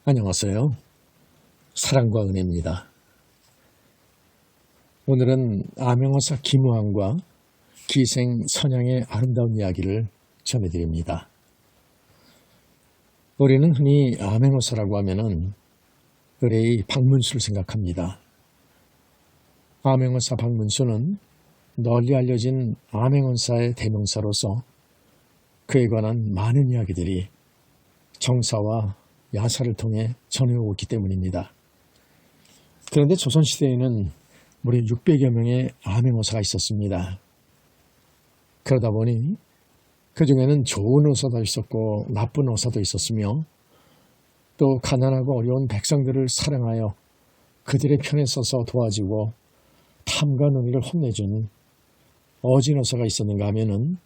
안녕하세요. 사랑과 은혜입니다. 오늘은 암행어사 김우한과 기생 선양의 아름다운 이야기를 전해드립니다. 우리는 흔히 암행어사라고 하면은 의뢰의 박문수를 생각합니다. 암행어사 박문수는 널리 알려진 암행어사의 대명사로서 그에 관한 많은 이야기들이 정사와 야사를 통해 전해오고 있기 때문입니다. 그런데 조선시대에는 무려 600여 명의 암행어사가 있었습니다. 그러다 보니 그 중에는 좋은 어사도 있었고 나쁜 어사도 있었으며 또 가난하고 어려운 백성들을 사랑하여 그들의 편에 서서 도와주고 탐과 능의를 혼내준 어진 어사가 있었는가 하면은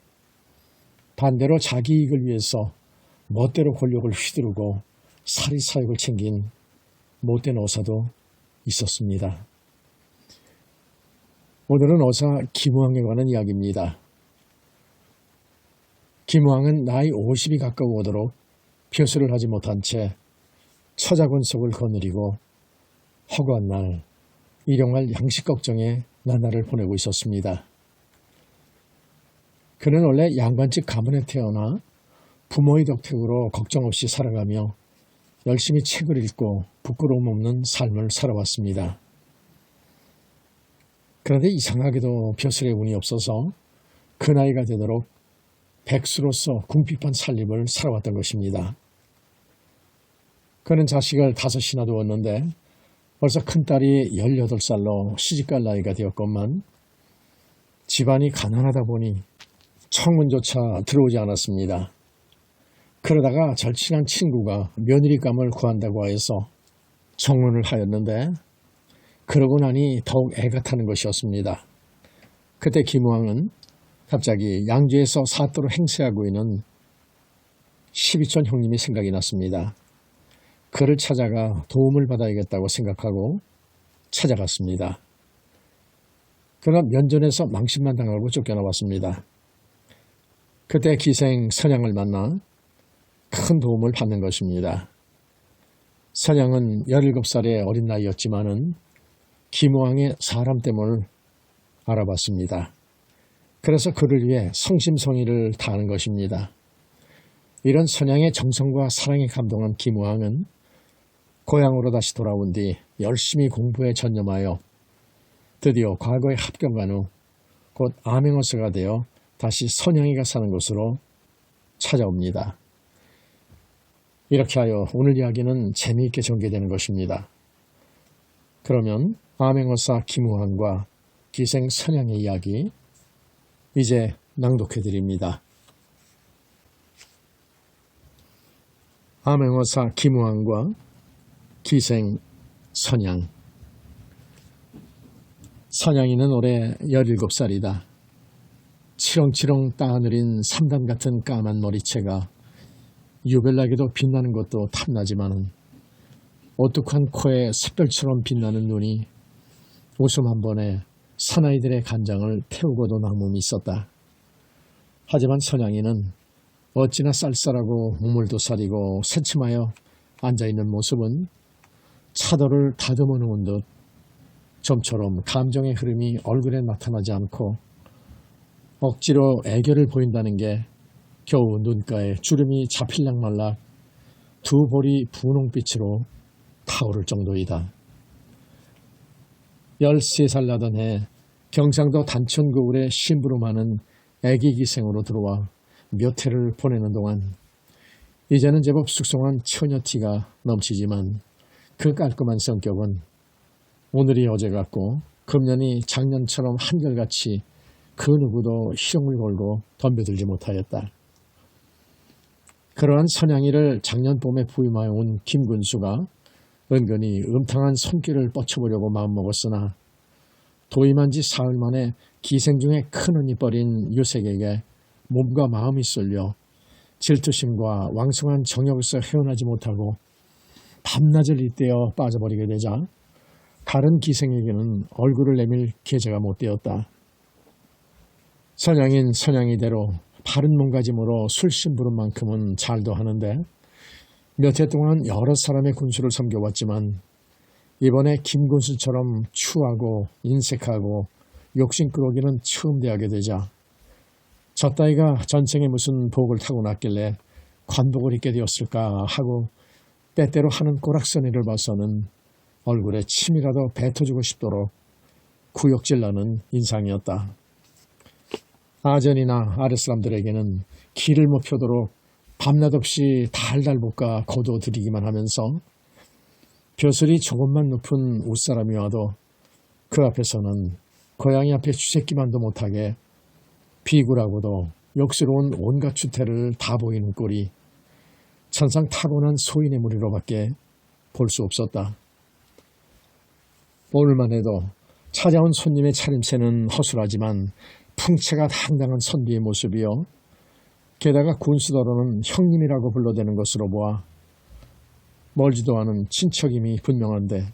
반대로 자기 이익을 위해서 멋대로 권력을 휘두르고 사리사욕을 챙긴 못된 어사도 있었습니다. 오늘은 어사 김우한에 관한 이야기입니다. 김우한은 나이 50이 가까워오도록 벼슬을 하지 못한 채 처자권속을 거느리고 허구한 날 일용할 양식 걱정에 나날을 보내고 있었습니다. 그는 원래 양반집 가문에 태어나 부모의 덕택으로 걱정 없이 살아가며 열심히 책을 읽고 부끄러움 없는 삶을 살아왔습니다. 그런데 이상하게도 벼슬의 운이 없어서 그 나이가 되도록 백수로서 궁핍한 살림을 살아왔던 것입니다. 그는 자식을 5이나 두었는데 벌써 큰딸이 18살로 시집갈 나이가 되었건만 집안이 가난하다 보니 청문조차 들어오지 않았습니다. 그러다가 절친한 친구가 며느리감을 구한다고 해서 청혼을 하였는데 그러고 나니 더욱 애가 타는 것이었습니다. 그때 김우한은 갑자기 양주에서 사또로 행세하고 있는 12촌 형님이 생각이 났습니다. 그를 찾아가 도움을 받아야겠다고 생각하고 찾아갔습니다. 그러나 면전에서 망신만 당하고 쫓겨나왔습니다. 그때 기생 선양을 만나 큰 도움을 받는 것입니다. 선양은 17살의 어린 나이였지만은 김우한의 사람됨을 알아봤습니다. 그래서 그를 위해 성심성의를 다하는 것입니다. 이런 선양의 정성과 사랑에 감동한 김우한은 고향으로 다시 돌아온 뒤 열심히 공부에 전념하여 드디어 과거에 합격한 후 곧 암행어사가 되어 다시 선양이가 사는 곳으로 찾아옵니다. 이렇게 하여 오늘 이야기는 재미있게 전개되는 것입니다. 그러면 암행어사 김우한과 기생 선양의 이야기 이제 낭독해 드립니다. 암행어사 김우한과 기생 선양. 선양이는 올해 17살이다. 치렁치렁 따느린 삼단 같은 까만 머리채가 유별나게도 빛나는 것도 탐나지만은 오뚝한 코에 샛별처럼 빛나는 눈이 웃음 한 번에 사나이들의 간장을 태우고도 남음이 있었다. 하지만 선양이는 어찌나 쌀쌀하고 우물도살이고 새침하여 앉아있는 모습은 차도를 다듬어 놓은 듯 좀처럼 감정의 흐름이 얼굴에 나타나지 않고 억지로 애교를 보인다는 게 겨우 눈가에 주름이 잡힐락말락 두 볼이 분홍빛으로 타오를 정도이다. 13살 나던 해 경상도 단천 거울에 심부름하는 애기 기생으로 들어와 몇 해를 보내는 동안 이제는 제법 숙성한 처녀티가 넘치지만 그 깔끔한 성격은 오늘이 어제 같고 금년이 작년처럼 한결같이 그 누구도 희롱을 걸고 덤벼들지 못하였다. 그러한 선양이를 작년 봄에 부임하여 온 김군수가 은근히 음탕한 손길을 뻗쳐보려고 마음먹었으나 도임한 지 사흘 만에 기생 중에 큰언니 뻘인 유색에게 몸과 마음이 쏠려 질투심과 왕성한 정욕에서 헤어나지 못하고 밤낮을 잇대어 빠져버리게 되자 다른 기생에게는 얼굴을 내밀 계제가 못 되었다. 선양인 선양이대로 바른 몸가짐으로 술심부름만큼은 잘도 하는데 몇 해 동안 여러 사람의 군수를 섬겨왔지만 이번에 김군수처럼 추하고 인색하고 욕심꾸러기는 처음 대하게 되자 저 따위가 전생에 무슨 복을 타고났길래 관복을 입게 되었을까 하고 때때로 하는 꼬락서니를 봐서는 얼굴에 침이라도 뱉어주고 싶도록 구역질나는 인상이었다. 아전이나 아랫사람들에게는 길을 못 펴도록 밤낮 없이 달달 볶아 거둬들이기만 하면서 벼슬이 조금만 높은 웃사람이 와도 그 앞에서는 고양이 앞에 쥐새끼만도 못하게 비굴하고도 역스러운 온갖 주태를 다 보이는 꼴이 천상 타고난 소인의 무리로밖에 볼 수 없었다. 오늘만 해도 찾아온 손님의 차림새는 허술하지만 풍채가 당당한 선비의 모습이요. 게다가 군수더러는 형님이라고 불러대는 것으로 보아 멀지도 않은 친척임이 분명한데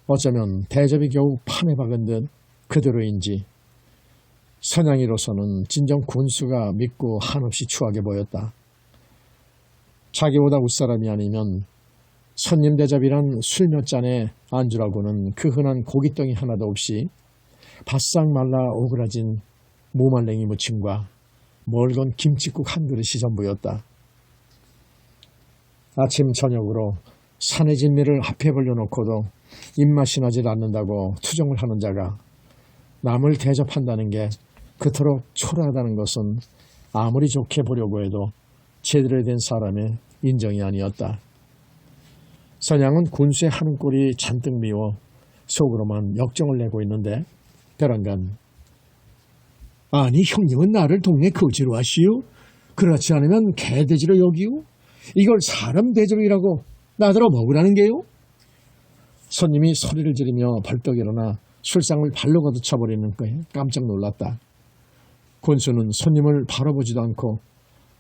어쩌면 대접이 겨우 판에 박은 듯 그대로인지 선양이로서는 진정 군수가 믿고 한없이 추하게 보였다. 자기보다 웃사람이 아니면 손님 대접이란 술 몇 잔에 안주라고는 그 흔한 고깃덩이 하나도 없이 바싹 말라 오그라진 무말랭이 무침과 멀건 김칫국 한 그릇이 전부였다. 아침 저녁으로 산의 진미를 앞에 벌려놓고도 입맛이 나질 않는다고 투정을 하는 자가 남을 대접한다는 게 그토록 초라하다는 것은 아무리 좋게 보려고 해도 제대로 된 사람의 인정이 아니었다. 선양은 군수의 하는 꼴이 잔뜩 미워 속으로만 역정을 내고 있는데 벼랑간 아니 형님은 나를 동네 거지로 하시오? 그렇지 않으면 개돼지로 여기오? 이걸 사람 대접이라고 나더러 먹으라는 게요? 손님이 소리를 지르며 벌떡 일어나 술상을 발로 걷어차버리는 거에 깜짝 놀랐다. 군수는 손님을 바라보지도 않고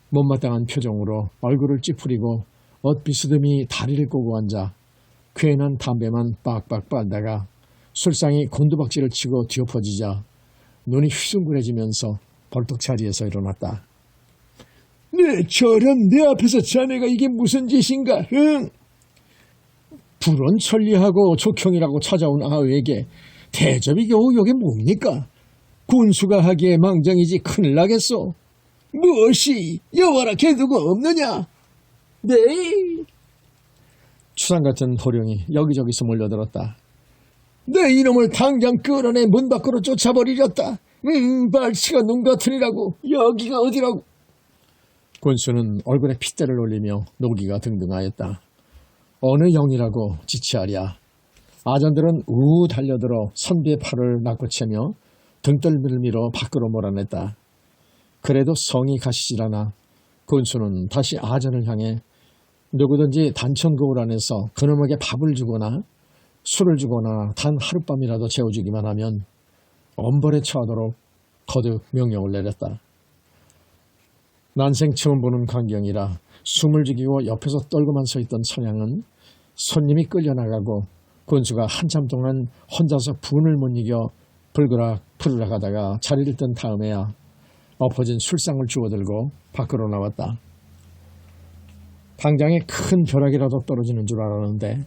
못마땅한 표정으로 얼굴을 찌푸리고 엇비스듬히 다리를 꼬고 앉아 괜한 담배만 빡빡 빨다가 술상이 곤두박질을 치고 뒤엎어지자 눈이 휘둥그레지면서 벌떡 자리에서 일어났다. 네, 저런 내 앞에서 자네가 이게 무슨 짓인가? 응? 불온 천리하고 족형이라고 찾아온 아우에게 대접이 겨우 이게 뭡니까? 군수가 하기에 망정이지 큰일 나겠소. 무엇이 여와라 개두고 없느냐? 네. 추상 같은 호령이 여기저기서 몰려들었다. 내 이놈을 당장 끌어내 문 밖으로 쫓아버리렸다. 발치가 눈 같으니라고. 여기가 어디라고. 군수는 얼굴에 핏대를 올리며 노기가 등등하였다. 어느 영이라고 지치하랴. 아전들은 우 달려들어 선비의 팔을 낚고채며 등떨미를 밀어 밖으로 몰아냈다. 그래도 성이 가시질 않아 군수는 다시 아전을 향해 누구든지 단천 거울 안에서 그놈에게 밥을 주거나 술을 주거나 단 하룻밤이라도 재워주기만 하면 엄벌에 처하도록 거듭 명령을 내렸다. 난생 처음 보는 광경이라 숨을 죽이고 옆에서 떨고만 서 있던 선양은 손님이 끌려나가고 군수가 한참 동안 혼자서 분을 못 이겨 불그락 푸르락 하다가 자리를 뜬 다음에야 엎어진 술상을 주워들고 밖으로 나왔다. 당장에 큰 벼락이라도 떨어지는 줄 알았는데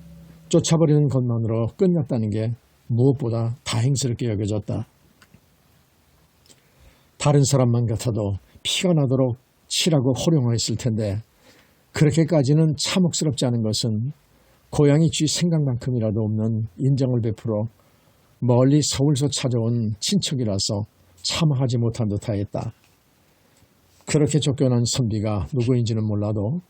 쫓아버리는 것만으로 끝났다는 게 무엇보다 다행스럽게 여겨졌다. 다른 사람만 같아도 피가 나도록 치라고 호령하였을 텐데 그렇게까지는 참혹스럽지 않은 것은 고양이 쥐 생각만큼이라도 없는 인정을 베풀어 멀리 서울서 찾아온 친척이라서 참하지 못한 듯하였다. 그렇게 쫓겨난 선비가 누구인지는 몰라도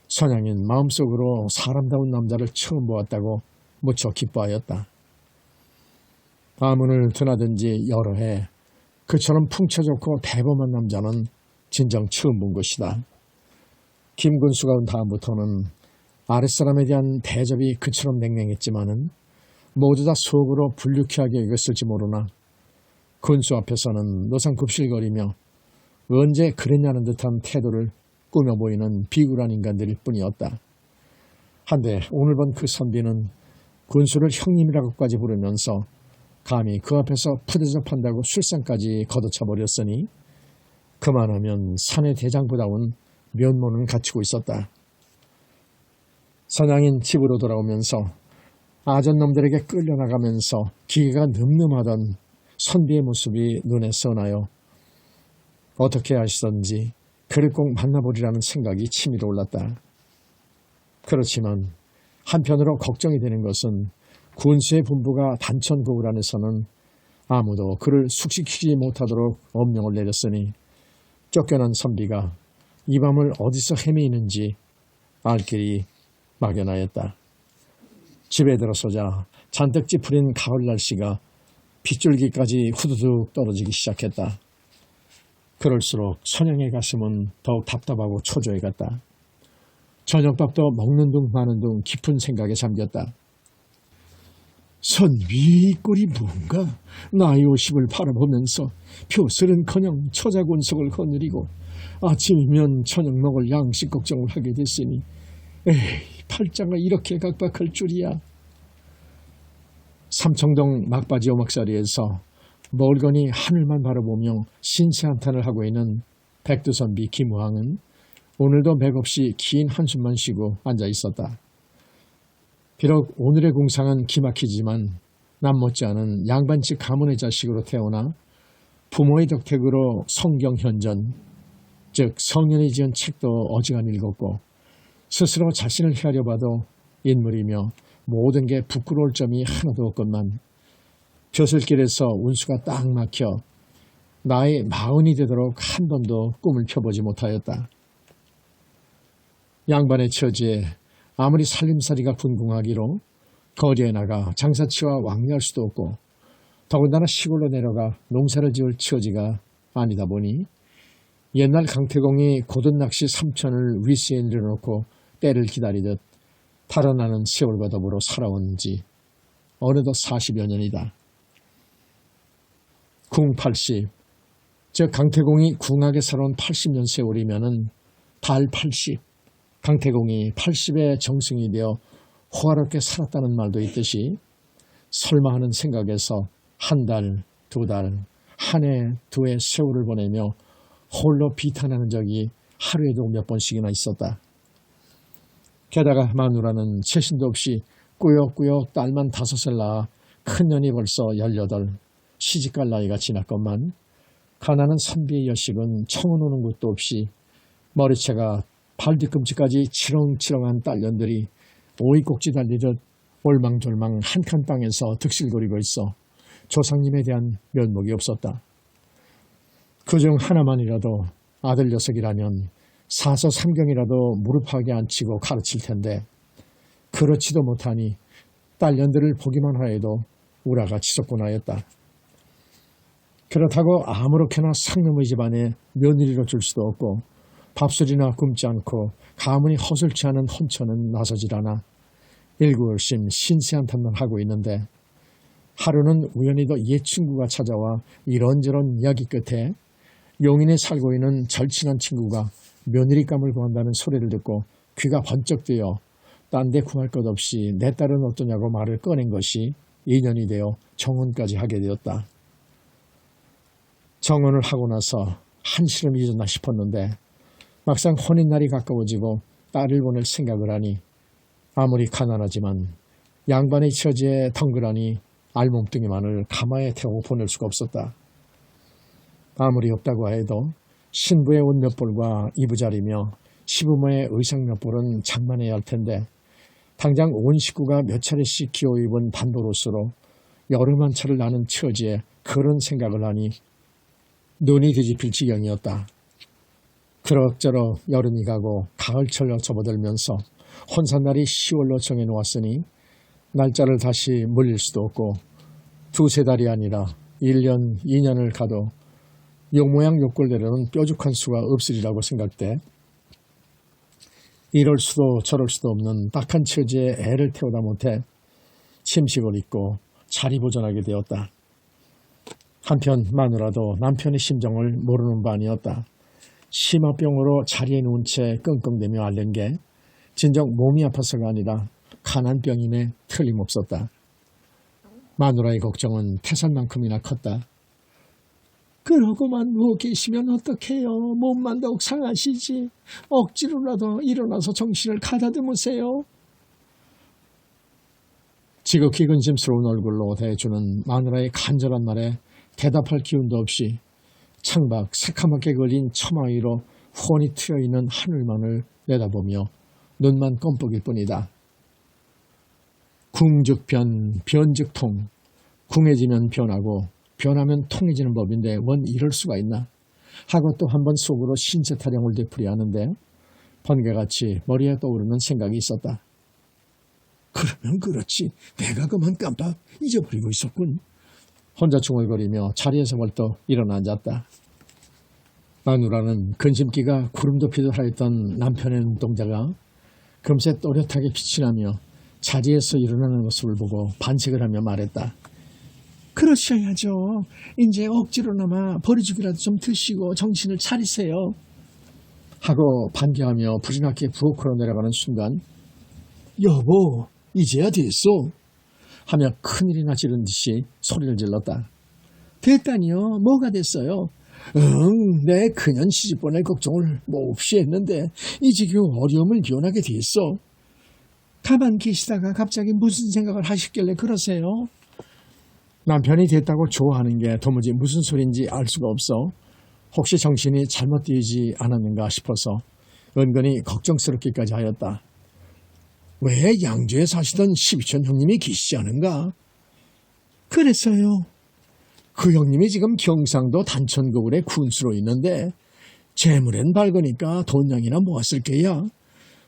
선양인 마음속으로 사람다운 남자를 처음 보았다고 무척 기뻐하였다. 아문을 드나든지 여러 해 그처럼 풍채 좋고 대범한 남자는 진정 처음 본 것이다. 김군수가 온 다음부터는 아랫사람에 대한 대접이 그처럼 냉랭했지만은 모두 다 속으로 불쾌하게 여겼을지 모르나 군수 앞에서는 노상 굽실거리며 언제 그랬냐는 듯한 태도를 꾸며 보이는 비굴한 인간들일 뿐이었다. 한데 오늘 본 그 선비는 군수를 형님이라고까지 부르면서 감히 그 앞에서 푸대접한다고 술상까지 걷어차버렸으니 그만하면 산의 대장부다운 면모는 갖추고 있었다. 선양인 집으로 돌아오면서 아전놈들에게 끌려나가면서 기계가 늠름하던 선비의 모습이 눈에 선하여 어떻게 하시던지 그를 꼭 만나보리라는 생각이 치밀어 올랐다. 그렇지만 한편으로 걱정이 되는 것은 군수의 분부가 단천고을 안에서는 아무도 그를 숙식시키지 못하도록 엄명을 내렸으니 쫓겨난 선비가 이 밤을 어디서 헤매이는지 알 길이 막연하였다. 집에 들어서자 잔뜩 찌푸린 가을 날씨가 빗줄기까지 후두둑 떨어지기 시작했다. 그럴수록 선영의 가슴은 더욱 답답하고 초조해 갔다. 저녁밥도 먹는 둥 마는 둥 깊은 생각에 잠겼다. 선비 이 꼴이 뭔가. 나이 50을 바라보면서 벼슬은커녕 처자곤석을 거느리고 아침이면 저녁 먹을 양식 걱정을 하게 됐으니 에이, 팔자가 이렇게 각박할 줄이야. 삼청동 막바지 오막살이에서 멀거니 하늘만 바라보며 신세한탄을 하고 있는 백두선비 김우항은 오늘도 맥없이 긴 한숨만 쉬고 앉아 있었다. 비록 오늘의 공상은 기막히지만 남 못지않은 양반집 가문의 자식으로 태어나 부모의 덕택으로 성경현전, 즉 성년이 지은 책도 어지간 읽었고 스스로 자신을 헤아려 봐도 인물이며 모든 게 부끄러울 점이 하나도 없건만 벼슬길에서 운수가 딱 막혀 나이 40이 되도록 한 번도 꿈을 펴보지 못하였다. 양반의 처지에 아무리 살림살이가 분궁하기로 거리에 나가 장사치와 왕래할 수도 없고 더군다나 시골로 내려가 농사를 지을 처지가 아니다 보니 옛날 강태공이 고든 낚시 3천을 위스에 내려놓고 때를 기다리듯 달아나는 세월과 더불어 살아온 지 어느덧 40여 년이다. 궁 80, 즉 강태공이 궁하게 살아온 80년 세월이면은 달 80, 강태공이 80의 정승이 되어 호화롭게 살았다는 말도 있듯이 설마 하는 생각에서 한 달, 두 달, 한 해, 두 해 세월을 보내며 홀로 비탄하는 적이 하루에도 몇 번씩이나 있었다. 게다가 마누라는 채신도 없이 꾸역꾸역 딸만 5을 낳아 큰년이 벌써 18, 시집갈 나이가 지났건만 가난한 선비의 여식은 청은 오는 곳도 없이 머리채가 발 뒤꿈치까지 치렁치렁한 딸년들이 오이꼭지 달리듯 올망졸망 한 칸 땅에서 득실거리고 있어 조상님에 대한 면목이 없었다. 그중 하나만이라도 아들 녀석이라면 사서삼경이라도 무릎하게 앉히고 가르칠 텐데 그렇지도 못하니 딸년들을 보기만 하여도 우라가 치솟곤 하였다. 그렇다고 아무렇게나 상놈의 집안에 며느리로 줄 수도 없고 밥술이나 굶지 않고 가문이 허술치 않은 혼처는 나서질 않아 일구열심 신세한탄만 하고 있는데 하루는 우연히도 옛 친구가 찾아와 이런저런 이야기 끝에 용인에 살고 있는 절친한 친구가 며느리감을 구한다는 소리를 듣고 귀가 번쩍 뜨여 딴 데 구할 것 없이 내 딸은 어떠냐고 말을 꺼낸 것이 인연이 되어 정혼까지 하게 되었다. 정혼을 하고 나서 한시름 잊었나 싶었는데 막상 혼인날이 가까워지고 딸을 보낼 생각을 하니 아무리 가난하지만 양반의 처지에 덩그러니 알몸뚱이만을 가마에 태우고 보낼 수가 없었다. 아무리 없다고 해도 신부의 옷 몇 벌과 이부자리며 시부모의 의상 몇 벌은 장만해야 할 텐데 당장 온 식구가 몇 차례씩 기어 입은 반도로스로 여름 한 차를 나는 처지에 그런 생각을 하니 눈이 뒤집힐 지경이었다. 그럭저럭 여름이 가고 가을철로 접어들면서 혼산날이 10월로 정해놓았으니 날짜를 다시 물릴 수도 없고 두세 달이 아니라 1년, 2년을 가도 용모양 욕골대로는 뾰족한 수가 없으리라고 생각돼 이럴 수도 저럴 수도 없는 딱한 처지에 애를 태우다 못해 침식을 잊고 자리보전하게 되었다. 한편 마누라도 남편의 심정을 모르는 바 아니었다. 심화병으로 자리에 누운 채 끙끙대며 앓는 게 진정 몸이 아파서가 아니라 가난병임에 틀림없었다. 마누라의 걱정은 태산만큼이나 컸다. 그러고만 누워 계시면 어떡해요. 몸만 더욱 상하시지. 억지로라도 일어나서 정신을 가다듬으세요. 지극히 근심스러운 얼굴로 대해주는 마누라의 간절한 말에 대답할 기운도 없이 창밖 새카맣게 걸린 처마 위로 훤히 트여있는 하늘만을 내다보며 눈만 껌뻑일 뿐이다. 궁즉변, 변즉통. 궁해지면 변하고 변하면 통해지는 법인데 원 이럴 수가 있나 하고 또 한 번 속으로 신세 타령을 되풀이 하는데 번개같이 머리에 떠오르는 생각이 있었다. 그러면 그렇지. 내가 그만 깜빡 잊어버리고 있었군. 혼자 중얼거리며 자리에서 벌떡 일어나 앉았다. 마누라는 근심기가 구름 덮이듯 하였던 남편의 눈동자가 금세 또렷하게 빛이 나며 자리에서 일어나는 모습을 보고 반색을 하며 말했다. 그러셔야죠. 이제 억지로나마 버리죽이라도 좀 드시고 정신을 차리세요. 하고 반겨하며 불이 나게 부엌으로 내려가는 순간 여보 이제야 됐어 하며 큰일이나 지른 듯이 소리를 질렀다. 됐다니요? 뭐가 됐어요? 내 그년 시집보낼 걱정을 몹시 했는데 이 지금 어려움을 면하게 됐어. 가만 계시다가 갑자기 무슨 생각을 하셨길래 그러세요? 남편이 됐다고 좋아하는 게 도무지 무슨 소리인지 알 수가 없어 혹시 정신이 잘못 되지 않았는가 싶어서 은근히 걱정스럽기까지 하였다. 왜 양주에 사시던 십이촌 형님이 계시지 않은가? 그랬어요. 그 형님이 지금 경상도 단천거울에 군수로 있는데 재물엔 밝으니까 돈량이나 모았을 게야.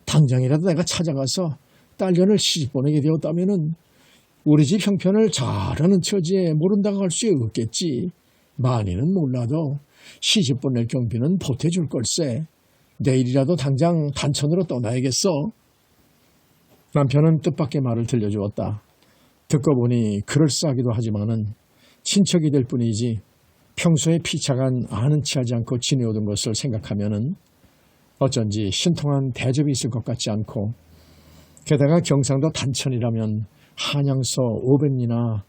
당장이라도 내가 찾아가서 딸년을 시집 보내게 되었다면은 우리 집 형편을 잘하는 처지에 모른다고 할 수 없겠지. 많이는 몰라도 시집 보낼 경비는 보태줄 걸세. 내일이라도 당장 단천으로 떠나야겠어. 남편은 뜻밖의 말을 들려주었다. 듣고 보니 그럴싸하기도 하지만은 친척이 될 뿐이지 평소에 피차간 아는 체하지 않고 지내오던 것을 생각하면은 어쩐지 신통한 대접이 있을 것 같지 않고 게다가 경상도 단천이라면 한양서 500리나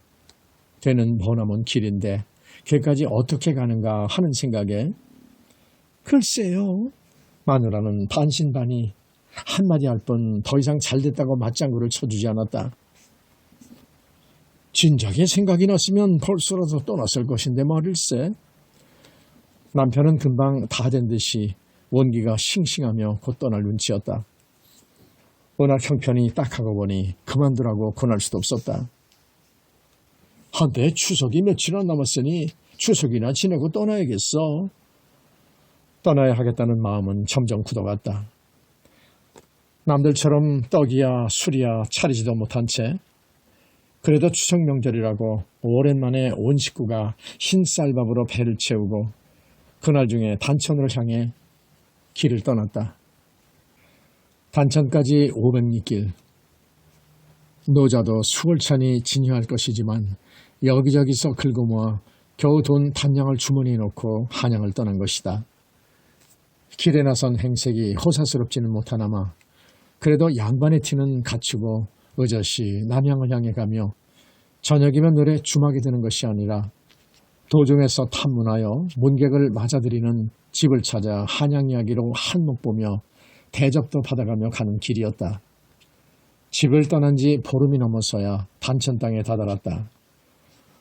되는 머나먼 길인데 걔까지 어떻게 가는가 하는 생각에 글쎄요. 마누라는 반신반의 한마디 할 뿐 더 이상 잘됐다고 맞장구를 쳐주지 않았다. 진작에 생각이 났으면 벌써라도 떠났을 것인데 말일세. 남편은 금방 다 된 듯이 원기가 싱싱하며 곧 떠날 눈치였다. 워낙 형편이 딱하고 보니 그만두라고 권할 수도 없었다. 한때 추석이 며칠 안 남았으니 추석이나 지내고 떠나야겠어. 떠나야 하겠다는 마음은 점점 굳어갔다. 남들처럼 떡이야 술이야 차리지도 못한 채 그래도 추석 명절이라고 오랜만에 온 식구가 흰쌀밥으로 배를 채우고 그날 중에 단천으로 향해 길을 떠났다. 단천까지 500리 길. 노자도 수월찬이 진유할 것이지만 여기저기서 긁어모아 겨우 돈 단량을 주머니에 넣고 한양을 떠난 것이다. 길에 나선 행색이 호사스럽지는 못하나마 그래도 양반의 티는 갖추고 의젓이 남양을 향해 가며 저녁이면 늘에 주막이 드는 것이 아니라 도중에서 탐문하여 문객을 맞아들이는 집을 찾아 한양 이야기로 한몫 보며 대접도 받아가며 가는 길이었다. 집을 떠난 지 보름이 넘어서야 단천 땅에 다다랐다.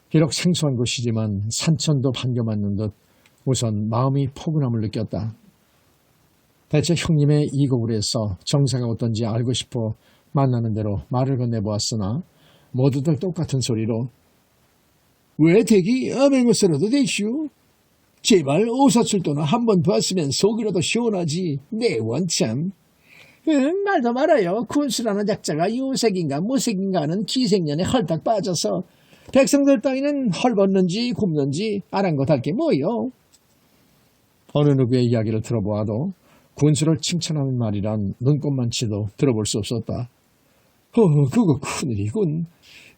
비록 생소한 곳이지만 산천도 반겨맞는 듯 우선 마음이 포근함을 느꼈다. 대체 형님의 이 거울에서 정세가 어떤지 알고 싶어 만나는 대로 말을 건네보았으나 모두들 똑같은 소리로 왜 대기 아맹것으로도 되시오? 제발 오사출도나 한번 봤으면 속이라도 시원하지. 내 원참. 말도 말아요. 군수라는 약자가 유색인가 무색인가 하는 기생년에 헐딱 빠져서 백성들 따위는 헐벗는지 굽는지 아랑곳할 게 뭐요? 어느 누구의 이야기를 들어보아도 군수를 칭찬하는 말이란 눈꼽만치도 들어볼 수 없었다. 그거 큰일이군.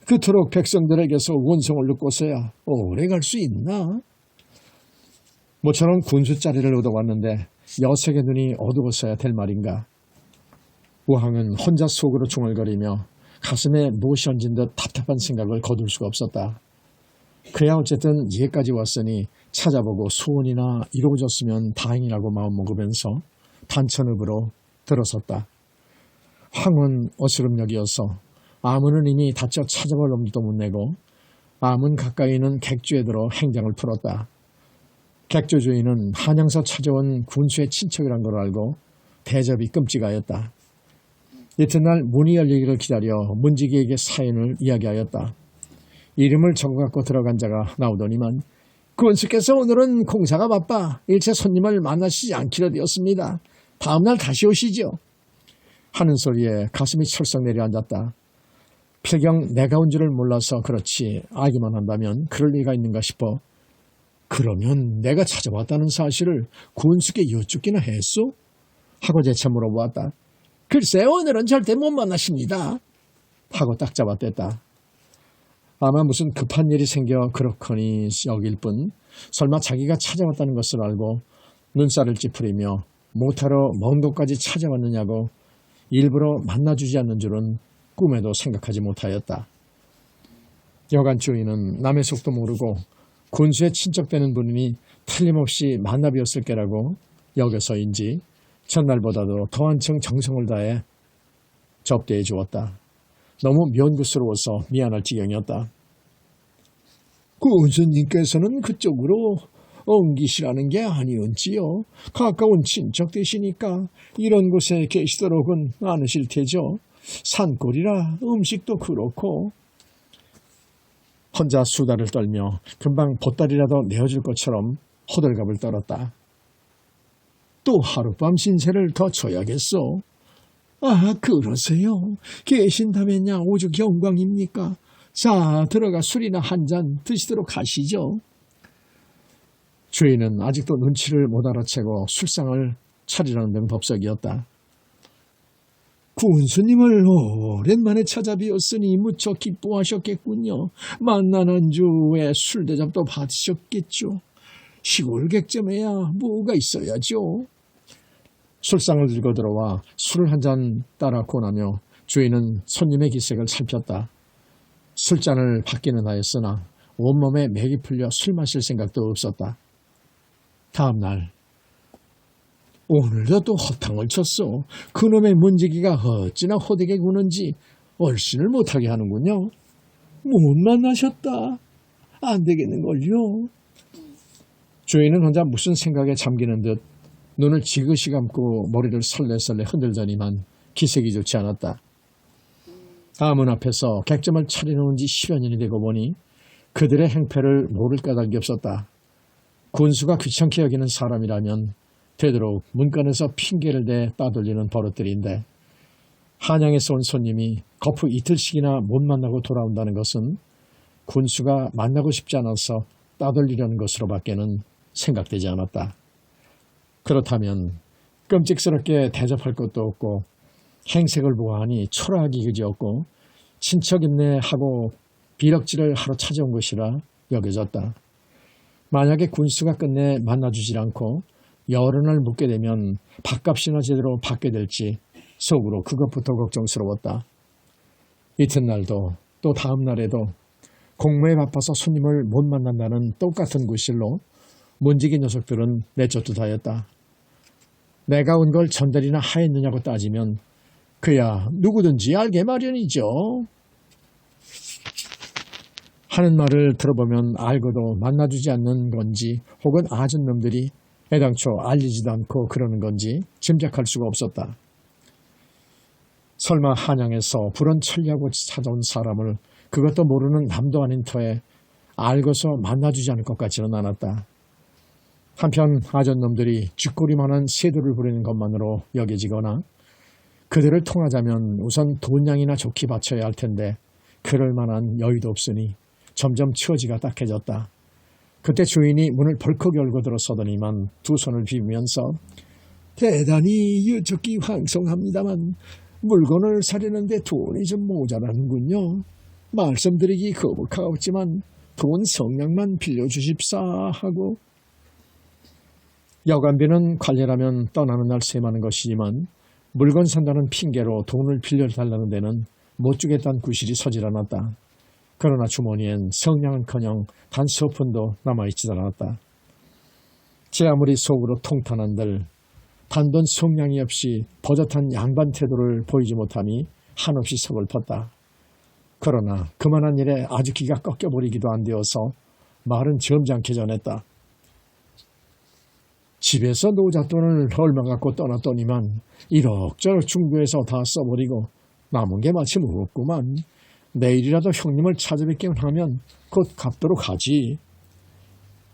그토록 백성들에게서 원성을 듣고서야 오래 갈 수 있나? 모처럼 군수자리를 얻어왔는데 여색의 눈이 어두웠어야 될 말인가. 우항은 혼자 속으로 중얼거리며 가슴에 못이 얹은 듯 답답한 생각을 거둘 수가 없었다. 그야 어쨌든 이해까지 왔으니 찾아보고 소원이나 이루어졌으면 다행이라고 마음먹으면서 단천읍으로 들어섰다. 황은 어스름역이어서 아문은 이미 다쳐 찾아볼 놈도 못 내고 아문 가까이 있는 객주에 들어 행장을 풀었다. 객주 주인은 한양서 찾아온 군수의 친척이란 걸 알고 대접이 끔찍하였다. 이튿날 문이 열리기를 기다려 문지기에게 사연을 이야기하였다. 이름을 적어갖고 들어간 자가 나오더니만 군수께서 오늘은 공사가 바빠 일체 손님을 만나시지 않기로 되었습니다. 다음날 다시 오시죠. 하는 소리에 가슴이 철썩 내려앉았다. 필경 내가 온 줄을 몰라서 그렇지 알기만 한다면 그럴 리가 있는가 싶어 그러면 내가 찾아왔다는 사실을 군수께 여쭙기나 했소? 하고 재차 물어보았다. 글쎄 오늘은 절대 못 만나십니다. 하고 딱 잡아댔다. 아마 무슨 급한 일이 생겨 그렇거니 여길 뿐 설마 자기가 찾아왔다는 것을 알고 눈살을 찌푸리며 못하러 먼 곳까지 찾아왔느냐고 일부러 만나주지 않는 줄은 꿈에도 생각하지 못하였다. 여간 주인은 남의 속도 모르고 군수의 친척되는 분이니 틀림없이 만나비었을 게라고 여겨서인지 전날보다도 더 한층 정성을 다해 접대해 주었다. 너무 면구스러워서 미안할 지경이었다. 군수님께서는 그쪽으로 옮기시라는 게 아니었지요. 가까운 친척 되시니까 이런 곳에 계시도록은 않으실 테죠. 산골이라 음식도 그렇고. 혼자 수다를 떨며 금방 보따리라도 내어줄 것처럼 호들갑을 떨었다. 또 하룻밤 신세를 더 져야겠어. 아 그러세요. 계신다면야 오죽 영광입니까. 자 들어가 술이나 한 잔 드시도록 하시죠. 주인은 아직도 눈치를 못 알아채고 술상을 차리라는 등 법석이었다. 군수님을 오랜만에 찾아뵈었으니 무척 기뻐하셨겠군요. 만난 안주에 술 대접도 받으셨겠죠. 시골 객점에야 뭐가 있어야죠. 술상을 들고 들어와 술을 한 잔 따라고 나며 주인은 손님의 기색을 살폈다. 술잔을 받기는 하였으나 온몸에 맥이 풀려 술 마실 생각도 없었다. 다음 날 오늘도 또 허탕을 쳤어. 그놈의 문지기가 어찌나 호되게 구는지 얼씬을 못하게 하는군요. 못 만나셨다. 안 되겠는걸요. 주인은 혼자 무슨 생각에 잠기는 듯 눈을 지그시 감고 머리를 설레설레 흔들더니만 기색이 좋지 않았다. 아문 앞에서 객점을 차려놓은 지 10여 년이 되고 보니 그들의 행패를 모를 까닭이 없었다. 군수가 귀찮게 여기는 사람이라면 되도록 문간에서 핑계를 대 따돌리는 버릇들인데 한양에서 온 손님이 거푸 이틀씩이나 못 만나고 돌아온다는 것은 군수가 만나고 싶지 않아서 따돌리려는 것으로밖에는 생각되지 않았다. 그렇다면 끔찍스럽게 대접할 것도 없고 행색을 보아하니 초라하기 그지없고 친척있네 하고 비럭질을 하러 찾아온 것이라 여겨졌다. 만약에 군수가 끝내 만나주질 않고 여러 날 묵게 되면 밥값이나 제대로 받게 될지 속으로 그것부터 걱정스러웠다. 이튿날도 또 다음 날에도 공무에 바빠서 손님을 못 만난다는 똑같은 구실로 문지기 녀석들은 내쫓듯하였다. 내가 온 걸 전달이나 하였느냐고 따지면 그야 누구든지 알게 마련이죠. 하는 말을 들어보면 알고도 만나주지 않는 건지 혹은 아전놈들이 애당초 알리지도 않고 그러는 건지 짐작할 수가 없었다. 설마 한양에서 불언 천리하고 찾아온 사람을 그것도 모르는 남도 아닌 터에 알고서 만나주지 않을 것 같지는 않았다. 한편 아전놈들이 쥐꼬리만한 세도를 부리는 것만으로 여겨지거나 그들을 통하자면 우선 돈양이나 좋게 바쳐야 할 텐데 그럴 만한 여유도 없으니 점점 처지가 딱해졌다. 그때 주인이 문을 벌컥 열고 들어서더니만 두 손을 비비면서 대단히 유적기 황송합니다만 물건을 사려는데 돈이 좀 모자라는군요. 말씀드리기 거북하옵지만 돈 성냥만 빌려주십사 하고. 여간비는 관리라면 떠나는 날 세마는 것이지만 물건 산다는 핑계로 돈을 빌려달라는 데는 못 주겠다는 구실이 서질 않았다. 그러나 주머니엔 성냥은커녕 단 서푼도 남아있지 않았다. 제 아무리 속으로 통탄한들 단돈 성냥이 없이 버젓한 양반 태도를 보이지 못하니 한없이 서글펐다. 그러나 그만한 일에 아주 기가 꺾여버리기도 안 되어서 말은 점잖게 전했다. 집에서 노잣돈을 얼마 갖고 떠났더니만 이럭저럭 중도해서 다 써버리고 남은 게 마침 없구만. 내일이라도 형님을 찾아뵙기만 하면 곧 갚도록 하지.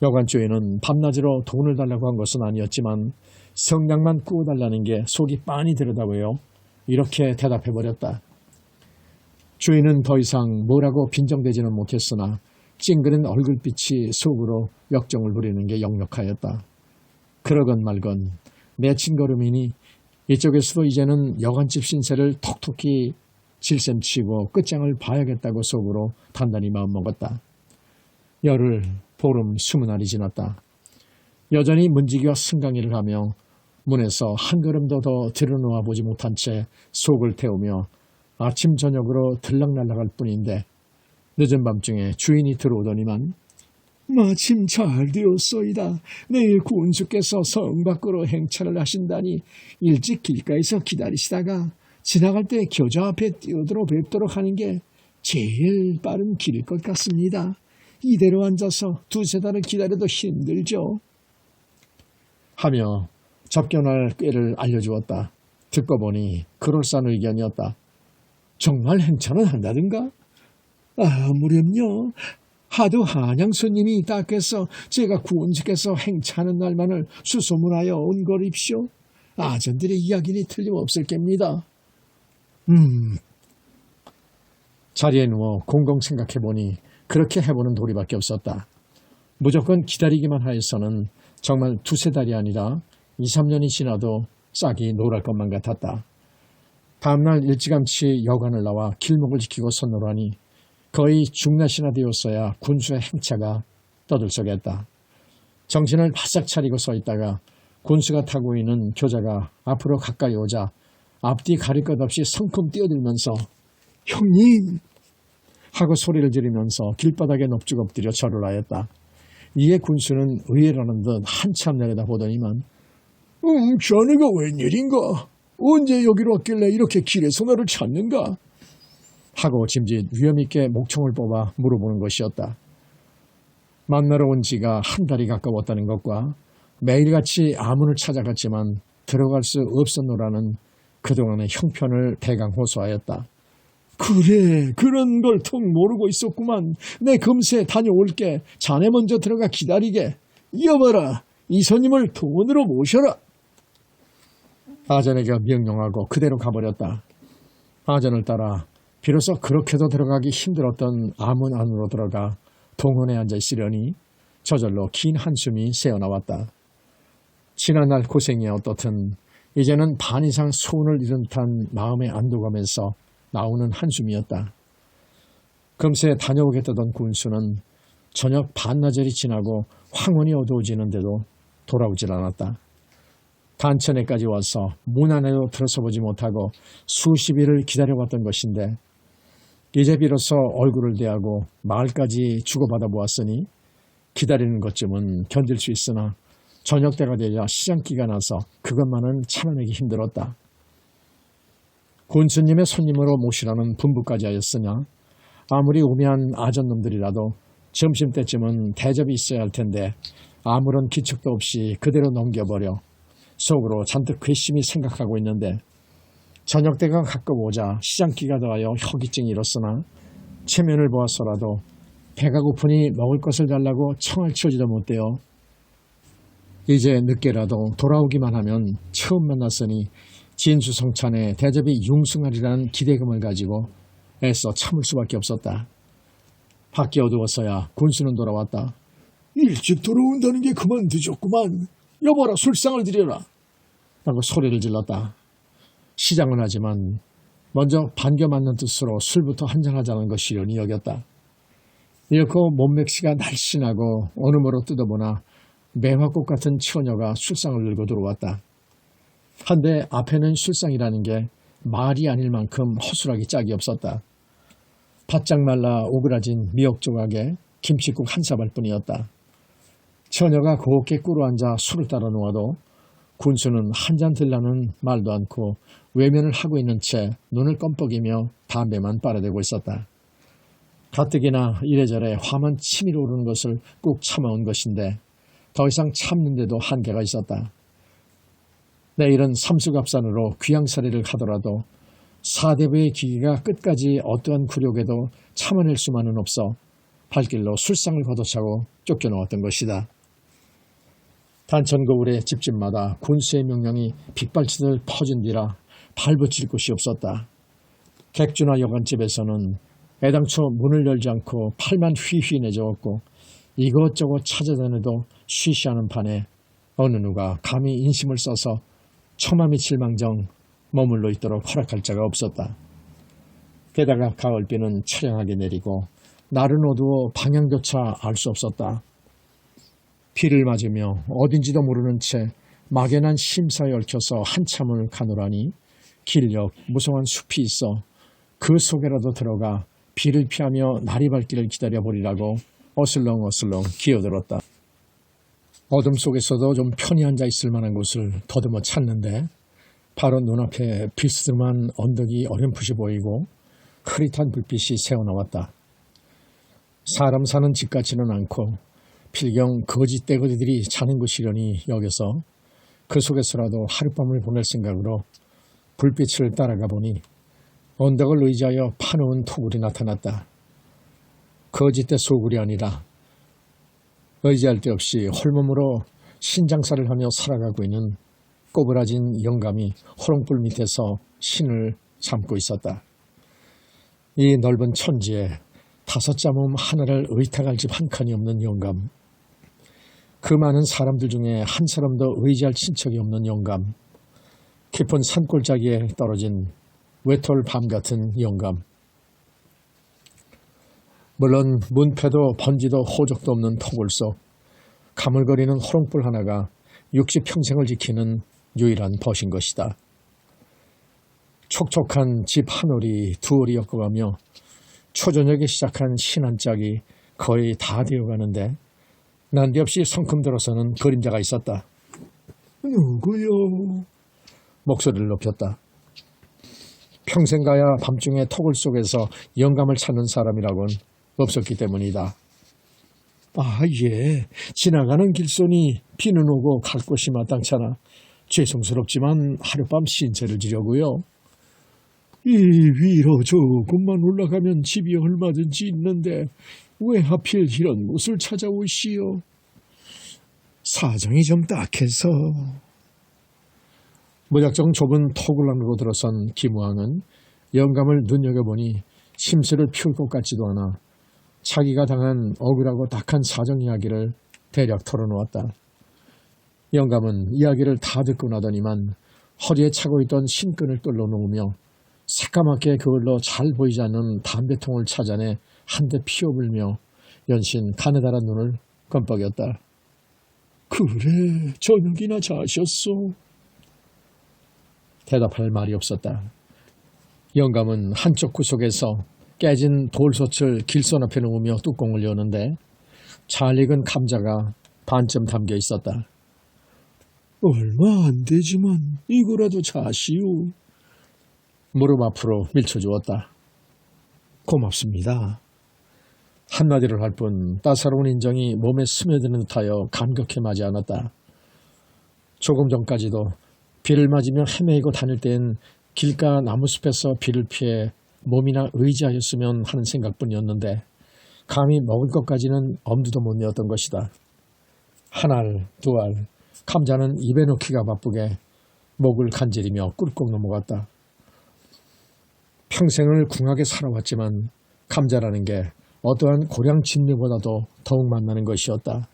여관조에는 밤낮으로 돈을 달라고 한 것은 아니었지만 성냥만 구워달라는 게 속이 빤히 들었다고요. 이렇게 대답해버렸다. 주인은 더 이상 뭐라고 빈정대지는 못했으나 찡그린 얼굴빛이 속으로 역정을 부리는 게 역력하였다. 그러건 말건 내 친걸음이니 이쪽에서도 이제는 여관집 신세를 톡톡히 질셈치고 끝장을 봐야겠다고 속으로 단단히 마음먹었다. 열흘, 보름, 20날이 지났다. 여전히 문지기와 승강이를 하며 문에서 한 걸음도 더 들여놓아 보지 못한 채 속을 태우며 아침 저녁으로 들락날락할 뿐인데 늦은 밤중에 주인이 들어오더니만 마침 잘 되었소이다. 내일 군수께서 성 밖으로 행차를 하신다니 일찍 길가에서 기다리시다가 지나갈 때 겨자 앞에 뛰어들어 뵙도록 하는 게 제일 빠른 길일 것 같습니다. 이대로 앉아서 두세 달을 기다려도 힘들죠. 하며 접견할 꾀를 알려주었다. 듣고 보니 그럴싸한 의견이었다. 정말 행차는 한다든가? 무렴요. 하도 한양 손님이 닦여서 제가 구원주께서 행차하는 날만을 수소문하여 온 거립시오. 아전들의 이야기니 틀림없을 겁니다. 자리에 누워 공공 생각해보니 그렇게 해보는 도리밖에 없었다. 무조건 기다리기만 하여서는 정말 두세 달이 아니라 2, 3년이 지나도 싹이 노랄 것만 같았다. 다음날 일찌감치 여관을 나와 길목을 지키고 선노라니 거의 중낮이나 되었어야 군수의 행차가 떠들썩했다. 정신을 바싹 차리고 서 있다가 군수가 타고 있는 교자가 앞으로 가까이 오자 앞뒤 가릴 것 없이 성큼 뛰어들면서 형님! 하고 소리를 지르면서 길바닥에 넙죽 엎드려 절을 하였다. 이에 군수는 의외라는 듯 한참 내려다보더니만 자네가 웬일인가? 언제 여기로 왔길래 이렇게 길에서 나를 찾는가? 하고 짐짓 위험있게 목총을 뽑아 물어보는 것이었다. 만나러 온 지가 한 달이 가까웠다는 것과 매일같이 아문을 찾아갔지만 들어갈 수 없었노라는 그동안의 형편을 대강 호소하였다. 그래, 그런 걸 통 모르고 있었구만. 내 금세 다녀올게. 자네 먼저 들어가 기다리게. 여봐라, 이 손님을 돈으로 모셔라. 아전에게 명령하고 그대로 가버렸다. 아전을 따라 비로소 그렇게도 들어가기 힘들었던 아문 안으로 들어가 동원에 앉아 있으려니 저절로 긴 한숨이 새어나왔다. 지난날 고생이 어떻든 이제는 반 이상 소원을 이룬 듯한 마음의 안도감에서 나오는 한숨이었다. 금세 다녀오겠다던 군수는 저녁 반나절이 지나고 황혼이 어두워지는데도 돌아오질 않았다. 단천에까지 와서 문 안에도 들어서보지 못하고 수십일을 기다려왔던 것인데 이제 비로소 얼굴을 대하고 말까지 주고받아 보았으니 기다리는 것쯤은 견딜 수 있으나 저녁 때가 되자 시장기가 나서 그것만은 참아내기 힘들었다. 군수님의 손님으로 모시라는 분부까지 하였으냐 아무리 우매한 아전놈들이라도 점심때쯤은 대접이 있어야 할 텐데 아무런 기척도 없이 그대로 넘겨버려 속으로 잔뜩 괘씸히 생각하고 있는데 저녁 때가 가까워오자 시장기가 더하여 허기증이 일었으나 체면을 보아서라도 배가 고프니 먹을 것을 달라고 청할 처지도 못되어 이제 늦게라도 돌아오기만 하면 처음 만났으니 진수성찬에 대접이 융숭하리라는 기대감을 가지고 애써 참을 수밖에 없었다. 밖이 어두웠어야 군수는 돌아왔다. 일찍 돌아온다는 게 그만 늦었구만. 여보라, 술상을 드려라. 라고 소리를 질렀다. 시장은 하지만 먼저 반겨 맞는 뜻으로 술부터 한잔하자는 것이려니 여겼다. 이렇고 몸맥시가 날씬하고 어느머로 뜯어보나 매화꽃 같은 처녀가 술상을 들고 들어왔다. 한데 앞에는 술상이라는 게 말이 아닐 만큼 허술하기 짝이 없었다. 바짝 말라 오그라진 미역 조각에 김치국 한 사발뿐이었다. 처녀가 곱게 꿇어앉아 술을 따라 놓아도 군수는 한 잔 들라는 말도 않고 외면을 하고 있는 채 눈을 껌뻑이며 담배만 빨아대고 있었다. 가뜩이나 이래저래 화만 치밀어 오르는 것을 꾹 참아온 것인데 더 이상 참는데도 한계가 있었다. 내일은 삼수갑산으로 귀양살이를 하더라도 사대부의 기계가 끝까지 어떠한 굴욕에도 참아낼 수만은 없어 발길로 술상을 걷어차고 쫓겨나왔던 것이다. 단천 거울의 집집마다 군수의 명령이 빗발치듯 퍼진 뒤라 발붙일 곳이 없었다. 객주나 여관집에서는 애당초 문을 열지 않고 팔만 휘휘 내저었고 이것저것 찾아다녀도 쉬쉬하는 판에 어느 누가 감히 인심을 써서 처마 미칠 망정 머물러 있도록 허락할 자가 없었다. 게다가 가을비는 처량하게 내리고 날은 어두워 방향조차 알 수 없었다. 비를 맞으며 어딘지도 모르는 채 막연한 심사에 얽혀서 한참을 가노라니 길녘 무성한 숲이 있어 그 속에라도 들어가 비를 피하며 날이 밝기를 기다려보리라고 어슬렁어슬렁 기어들었다. 어둠 속에서도 좀 편히 앉아 있을 만한 곳을 더듬어 찾는데 바로 눈앞에 비스듬한 언덕이 어렴풋이 보이고 흐릿한 불빛이 새어나왔다. 사람 사는 집 같지는 않고 필경 거지 떼거지들이 자는 곳이려니 여겨서 그 속에서라도 하룻밤을 보낼 생각으로 불빛을 따라가 보니 언덕을 의지하여 파놓은 토굴이 나타났다. 거짓대 소굴이 아니라 의지할 데 없이 홀몸으로 신장사를 하며 살아가고 있는 꼬부라진 영감이 호롱불 밑에서 신을 삼고 있었다. 이 넓은 천지에 다섯 자몸 하나를 의탁할 집 한 칸이 없는 영감. 그 많은 사람들 중에 한 사람도 의지할 친척이 없는 영감. 깊은 산골짜기에 떨어진 외톨 밤 같은 영감. 물론 문패도 번지도 호적도 없는 토굴 속 가물거리는 호롱불 하나가 60평생을 지키는 유일한 벗인 것이다. 촉촉한 집 한 올이 두 올이 엮어가며 초저녁에 시작한 신 한 짝이 거의 다 되어가는데 난데없이 성큼 들어서는 그림자가 있었다. 누구요? 목소리를 높였다. 평생 가야 밤중에 토굴 속에서 영감을 찾는 사람이라곤 없었기 때문이다. 아, 예. 지나가는 길손이 비는 오고 갈 곳이 마땅찮아 죄송스럽지만 하룻밤 신세를 지려고요. 이 위로 조금만 올라가면 집이 얼마든지 있는데 왜 하필 이런 곳을 찾아오시오? 사정이 좀 딱해서. 무작정 좁은 토굴 안으로 들어선 김우왕은 영감을 눈여겨보니 심술을 피울 것 같지도 않아 자기가 당한 억울하고 딱한 사정 이야기를 대략 털어놓았다. 영감은 이야기를 다 듣고 나더니만 허리에 차고 있던 신끈을 끌어놓으며 새까맣게 그걸로 잘 보이지 않는 담배통을 찾아내 한 대 피워불며 연신 가느다란 눈을 껌뻑였다. 그래, 저녁이나 자셨소? 대답할 말이 없었다. 영감은 한쪽 구석에서 깨진 돌솥을 길선 앞에 놓으며 뚜껑을 여는데 잘 익은 감자가 반쯤 담겨 있었다. 얼마 안 되지만 이거라도 자시오. 무릎 앞으로 밀쳐주었다. 고맙습니다. 한마디를 할 뿐 따사로운 인정이 몸에 스며드는 듯하여 감격해 마지 않았다. 조금 전까지도 비를 맞으며 헤매이고 다닐 땐 길가 나무숲에서 비를 피해 몸이나 의지하였으면 하는 생각뿐이었는데 감히 먹을 것까지는 엄두도 못 내었던 것이다. 한 알, 두 알, 감자는 입에 넣기가 바쁘게 목을 간지리며 꿀꺽 넘어갔다. 평생을 궁하게 살아왔지만 감자라는 게 어떠한 고량 진미보다도 더욱 만나는 것이었다.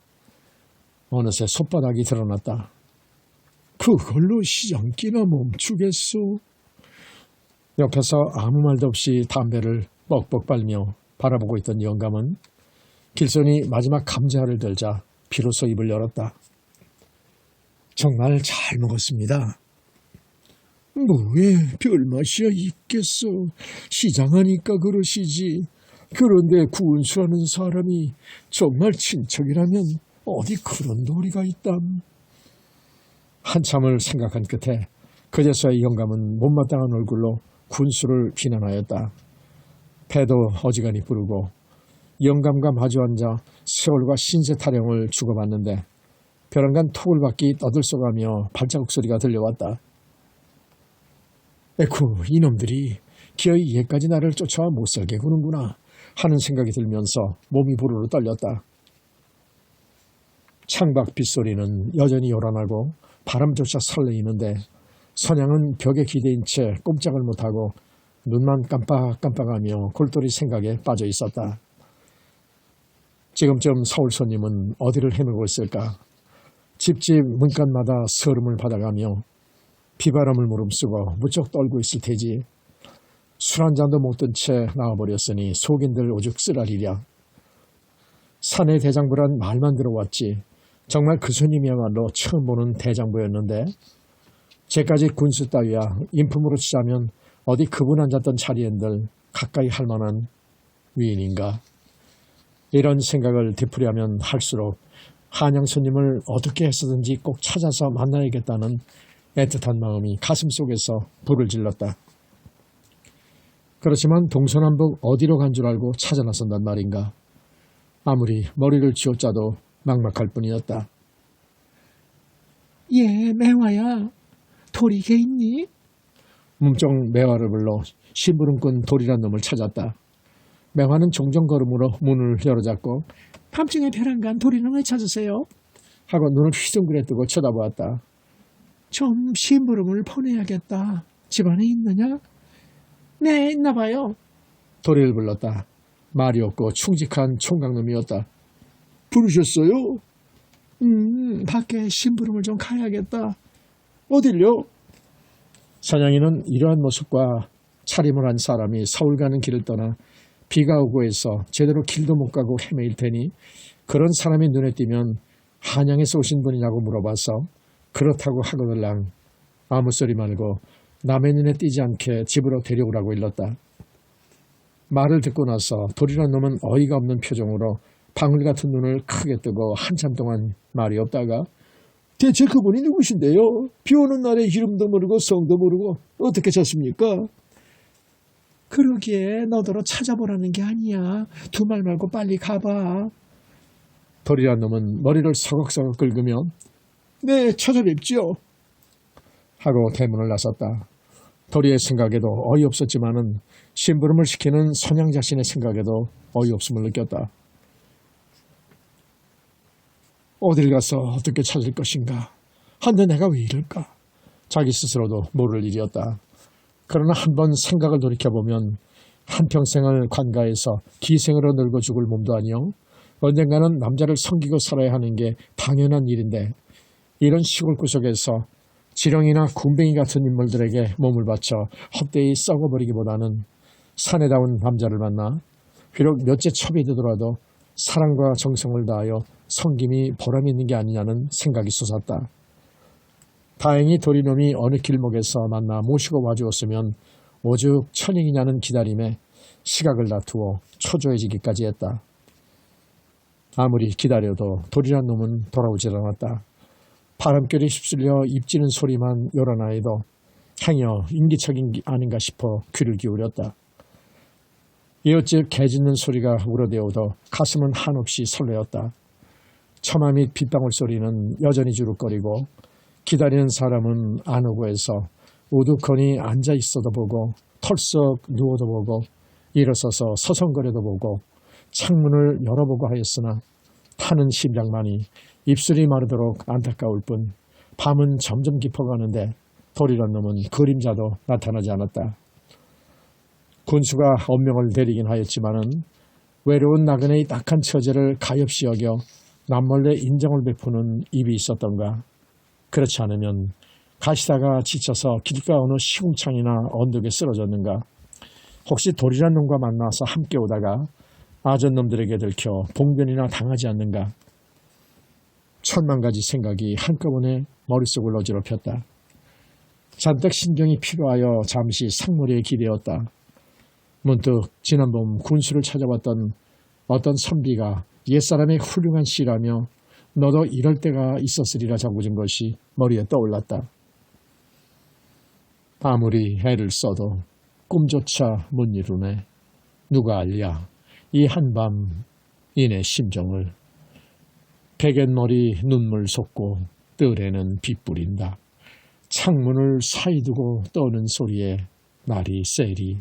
어느새 손바닥이 드러났다. 그걸로 시장기나 멈추겠소? 옆에서 아무 말도 없이 담배를 뻑뻑 빨며 바라보고 있던 영감은 길손이 마지막 감자를 들자 비로소 입을 열었다. 정말 잘 먹었습니다. 뭐에 별맛이야 있겠소. 시장하니까 그러시지. 그런데 구은수라는 사람이 정말 친척이라면 어디 그런 도리가 있담. 한참을 생각한 끝에 그제서야 영감은 못마땅한 얼굴로 군수를 비난하였다. 배도 어지간히 부르고 영감과 마주 앉아 세월과 신세 타령을 주고받는데 벼랑간 톡을 받기 떠들썩하며 발자국 소리가 들려왔다. 에쿠, 이놈들이 기어이 얘까지 나를 쫓아와 못살게 구는구나 하는 생각이 들면서 몸이 부르르 떨렸다. 창밖 빗소리는 여전히 요란하고 바람조차 설레이는데 선양은 벽에 기대인 채 꼼짝을 못하고 눈만 깜빡깜빡하며 골똘히 생각에 빠져 있었다. 지금쯤 서울 손님은 어디를 헤매고 있을까? 집집 문간마다 서름을 받아가며 비바람을 무릅쓰고 무척 떨고 있을 테지. 술 한 잔도 못 든 채 나와버렸으니 속인들 오죽 쓰라리랴. 사내 대장부란 말만 들어왔지 정말 그 손님이야말로 처음 보는 대장부였는데 쟤까지 군수 따위야 인품으로 치자면 어디 그분 앉았던 자리엔들 가까이 할 만한 위인인가. 이런 생각을 되풀이하면 할수록 한양 손님을 어떻게 해서든지 꼭 찾아서 만나야겠다는 애틋한 마음이 가슴속에서 불을 질렀다. 그렇지만 동서남북 어디로 간 줄 알고 찾아 나선단 말인가. 아무리 머리를 쥐어짜도 막막할 뿐이었다. 예, 매화야. 돌이 개 있니? 몸종 매화를 불러 심부름꾼 돌이란 놈을 찾았다. 매화는 종종 걸음으로 문을 열어잡고 밤중에 벼랑간 돌이는 왜 찾으세요? 하고 눈을 휘둥그레 뜨고 쳐다보았다. 좀 심부름을 보내야겠다. 집안에 있느냐? 네, 있나 봐요. 도리를 불렀다. 말이 없고 충직한 총각놈이었다. 부르셨어요? 밖에 심부름을 좀 가야겠다. 어딜요? 선양이는 이러한 모습과 차림을 한 사람이 서울 가는 길을 떠나 비가 오고 해서 제대로 길도 못 가고 헤매일 테니 그런 사람이 눈에 띄면 한양에서 오신 분이냐고 물어봐서 그렇다고 하거들랑 아무 소리 말고 남의 눈에 띄지 않게 집으로 데려오라고 일렀다. 말을 듣고 나서 돌이란 놈은 어이가 없는 표정으로 방울 같은 눈을 크게 뜨고 한참 동안 말이 없다가 대체 그분이 누구신데요? 비 오는 날에 이름도 모르고 성도 모르고 어떻게 찾습니까? 그러기에 너더러 찾아보라는 게 아니야. 두 말 말고 빨리 가봐. 돌이란 놈은 머리를 서걱서걱 긁으며 네, 찾아뵙지요. 하고 대문을 나섰다. 도리의 생각에도 어이없었지만은 심부름을 시키는 선양 자신의 생각에도 어이없음을 느꼈다. 어딜 가서 어떻게 찾을 것인가. 한데 내가 왜 이럴까. 자기 스스로도 모를 일이었다. 그러나 한번 생각을 돌이켜보면 한평생을 관가에서 기생으로 늙어 죽을 몸도 아니요. 언젠가는 남자를 섬기고 살아야 하는 게 당연한 일인데 이런 시골 구석에서 지렁이나 굼벵이 같은 인물들에게 몸을 바쳐 헛되이 썩어버리기보다는 사내다운 남자를 만나 비록 몇째 첩이 되더라도 사랑과 정성을 다하여 섬김이 보람이 있는 게 아니냐는 생각이 솟았다. 다행히 도리놈이 어느 길목에서 만나 모시고 와주었으면 오죽 천행이냐는 기다림에 시각을 다투어 초조해지기까지 했다. 아무리 기다려도 도리란 놈은 돌아오질 않았다. 바람결이 휩쓸려 입지는 소리만 요란하여도 행여 인기척인 아닌가 싶어 귀를 기울였다. 이웃집 개 짖는 소리가 울어대어도 가슴은 한없이 설레었다. 처마 및 빗방울 소리는 여전히 주룩거리고 기다리는 사람은 안 오고 해서 우두커니 앉아 있어도 보고 털썩 누워도 보고 일어서서 서성거려도 보고 창문을 열어보고 하였으나 타는 심장만이 입술이 마르도록 안타까울 뿐 밤은 점점 깊어가는데 도리란 놈은 그림자도 나타나지 않았다. 군수가 엄명을 내리긴 하였지만은 외로운 나그네의 딱한 처제를 가엾이 여겨 남몰래 인정을 베푸는 입이 있었던가. 그렇지 않으면 가시다가 지쳐서 길가 어느 시궁창이나 언덕에 쓰러졌는가. 혹시 도리란 놈과 만나서 함께 오다가 아전놈들에게 들켜 봉변이나 당하지 않는가. 천만 가지 생각이 한꺼번에 머릿속을 어지럽혔다. 잔뜩 신경이 피로하여 잠시 상머리에 기대었다. 문득 지난봄 군수를 찾아왔던 어떤 선비가 옛사람의 훌륭한 시라며 너도 이럴 때가 있었으리라 적어준 것이 머리에 떠올랐다. 아무리 애를 써도 꿈조차 못 이루네. 누가 알랴. 이 한밤 이내 심정을 베갯머리 눈물 솟고 뜰에는 빗 뿌린다. 창문을 사이두고 떠는 소리에 날이 세리.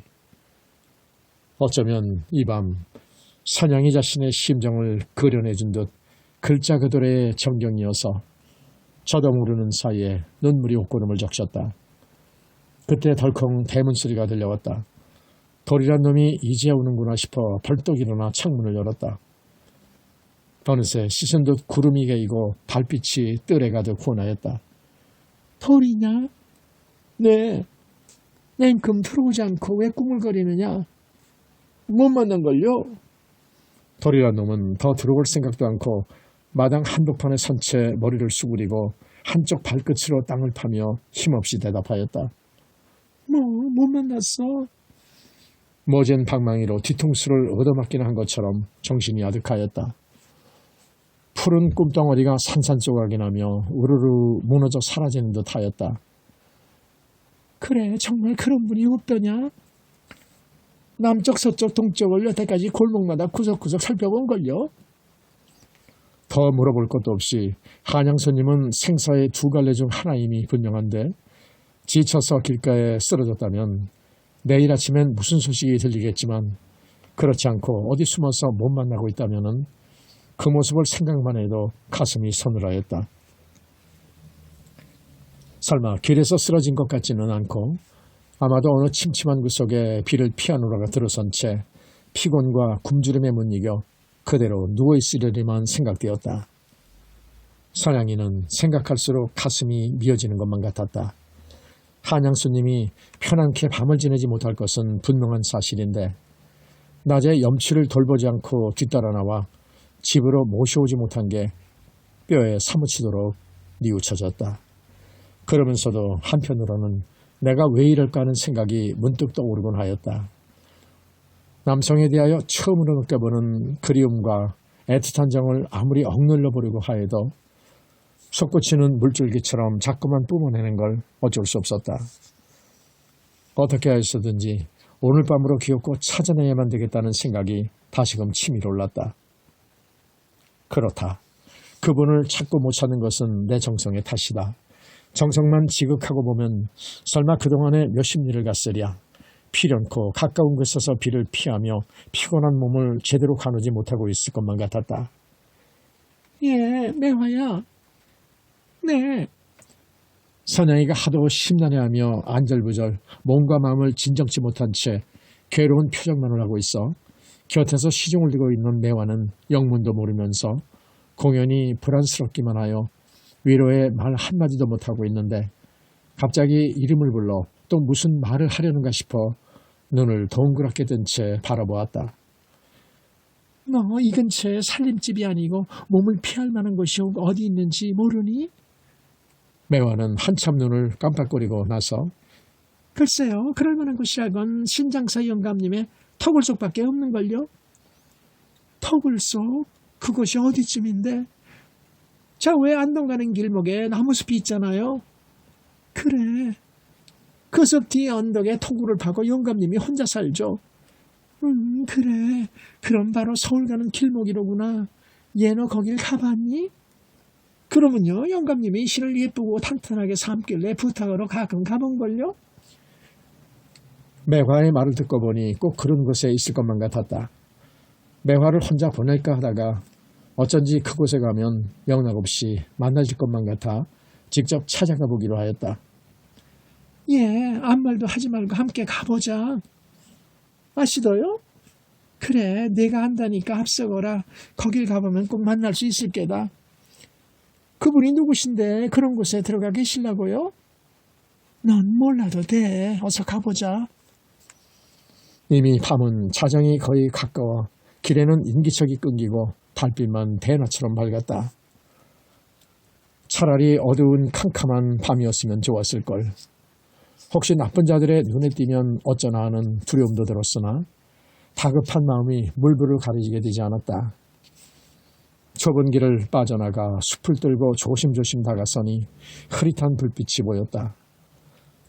어쩌면 이 밤 선양이 자신의 심정을 그려내준 듯 글자 그대로의 전경이어서 저도 모르는 사이에 눈물이 옷구름을 적셨다. 그때 덜컹 대문 소리가 들려왔다. 돌이란 놈이 이제 오는구나 싶어 벌떡 일어나 창문을 열었다. 어느새 씻은 듯 구름이 개이고 달빛이 뜰에 가득 훤하였다. 돌이냐? 네, 냉큼 들어오지 않고 왜 꾸물거리느냐? 못 만난걸요? 돌이란 놈은 더 들어올 생각도 않고 마당 한복판에 선 채 머리를 수그리고 한쪽 발끝으로 땅을 파며 힘없이 대답하였다. 못 만났어. 모젠 방망이로 뒤통수를 얻어맞기는 한 것처럼 정신이 아득하였다. 푸른 꿈덩어리가 산산조각이 나며 우르르 무너져 사라지는 듯하였다. 그래, 정말 그런 분이 없더냐? 남쪽, 서쪽, 동쪽을 여태까지 골목마다 구석구석 살펴본걸요? 더 물어볼 것도 없이 한양손님은 생사의 두 갈래 중 하나임이 분명한데 지쳐서 길가에 쓰러졌다면 내일 아침엔 무슨 소식이 들리겠지만 그렇지 않고 어디 숨어서 못 만나고 있다면 그 모습을 생각만 해도 가슴이 서늘하였다. 설마 길에서 쓰러진 것 같지는 않고 아마도 어느 침침한 구석에 비를 피하노라가 들어선 채 피곤과 굶주림에 못 이겨 그대로 누워있으려니만 생각되었다. 선양이는 생각할수록 가슴이 미어지는 것만 같았다. 한양수님이 편안케 밤을 지내지 못할 것은 분명한 사실인데 낮에 염치를 돌보지 않고 뒤따라 나와 집으로 모셔오지 못한 게 뼈에 사무치도록 뉘우쳐졌다. 그러면서도 한편으로는 내가 왜 이럴까 하는 생각이 문득 떠오르곤 하였다. 남성에 대하여 처음으로 느껴보는 그리움과 애틋한 정을 아무리 억눌러 보려고 하여도 솟구치는 물줄기처럼 자꾸만 뿜어내는 걸 어쩔 수 없었다. 어떻게 해서든지 오늘 밤으로 기어코 찾아내야만 되겠다는 생각이 다시금 치밀어 올랐다. 그렇다. 그분을 찾고 못 찾는 것은 내 정성의 탓이다. 정성만 지극하고 보면 설마 그동안에 몇십 리를 갔으랴. 필연코 가까운 곳에서 비를 피하며 피곤한 몸을 제대로 가누지 못하고 있을 것만 같았다. 예, 매화야. 네. 선양이가 하도 심란해하며 안절부절 몸과 마음을 진정치 못한 채 괴로운 표정만을 하고 있어 곁에서 시중을 들고 있는 매화는 영문도 모르면서 공연히 불안스럽기만 하여 위로의 말 한마디도 못하고 있는데 갑자기 이름을 불러 또 무슨 말을 하려는가 싶어 눈을 동그랗게 뜬 채 바라보았다. 너 이 근처에 살림집이 아니고 몸을 피할 만한 곳이 어디 있는지 모르니? 매화는 한참 눈을 깜빡거리고 나서 글쎄요, 그럴 만한 곳이라곤 신장사 영감님의 터굴속밖에 없는걸요? 터굴속? 그곳이 어디쯤인데? 자, 왜 안동 가는 길목에 나무숲이 있잖아요? 그래, 그 숲 뒤에 언덕에 토굴을 파고 영감님이 혼자 살죠. 그래, 그럼 바로 서울 가는 길목이로구나. 얘 너 거길 가봤니? 그러면요, 영감님이 실을 예쁘고 탄탄하게 삶길래 부탁으로 가끔 가본걸요? 매화의 말을 듣고 보니 꼭 그런 곳에 있을 것만 같았다. 매화를 혼자 보낼까 하다가 어쩐지 그곳에 가면 영락없이 만나질 것만 같아 직접 찾아가 보기로 하였다. 예, 아무 말도 하지 말고 함께 가보자. 아시더요? 그래, 내가 안다니까 앞서거라. 거길 가보면 꼭 만날 수 있을 게다. 그분이 누구신데 그런 곳에 들어가 계시려고요? 넌 몰라도 돼. 어서 가보자. 이미 밤은 자정이 거의 가까워 길에는 인기척이 끊기고 달빛만 대낮처럼 밝았다. 차라리 어두운 캄캄한 밤이었으면 좋았을걸. 혹시 나쁜 자들의 눈에 띄면 어쩌나 하는 두려움도 들었으나 다급한 마음이 물불을 가리지게 되지 않았다. 좁은 길을 빠져나가 숲을 뚫고 조심조심 다가서니 흐릿한 불빛이 보였다.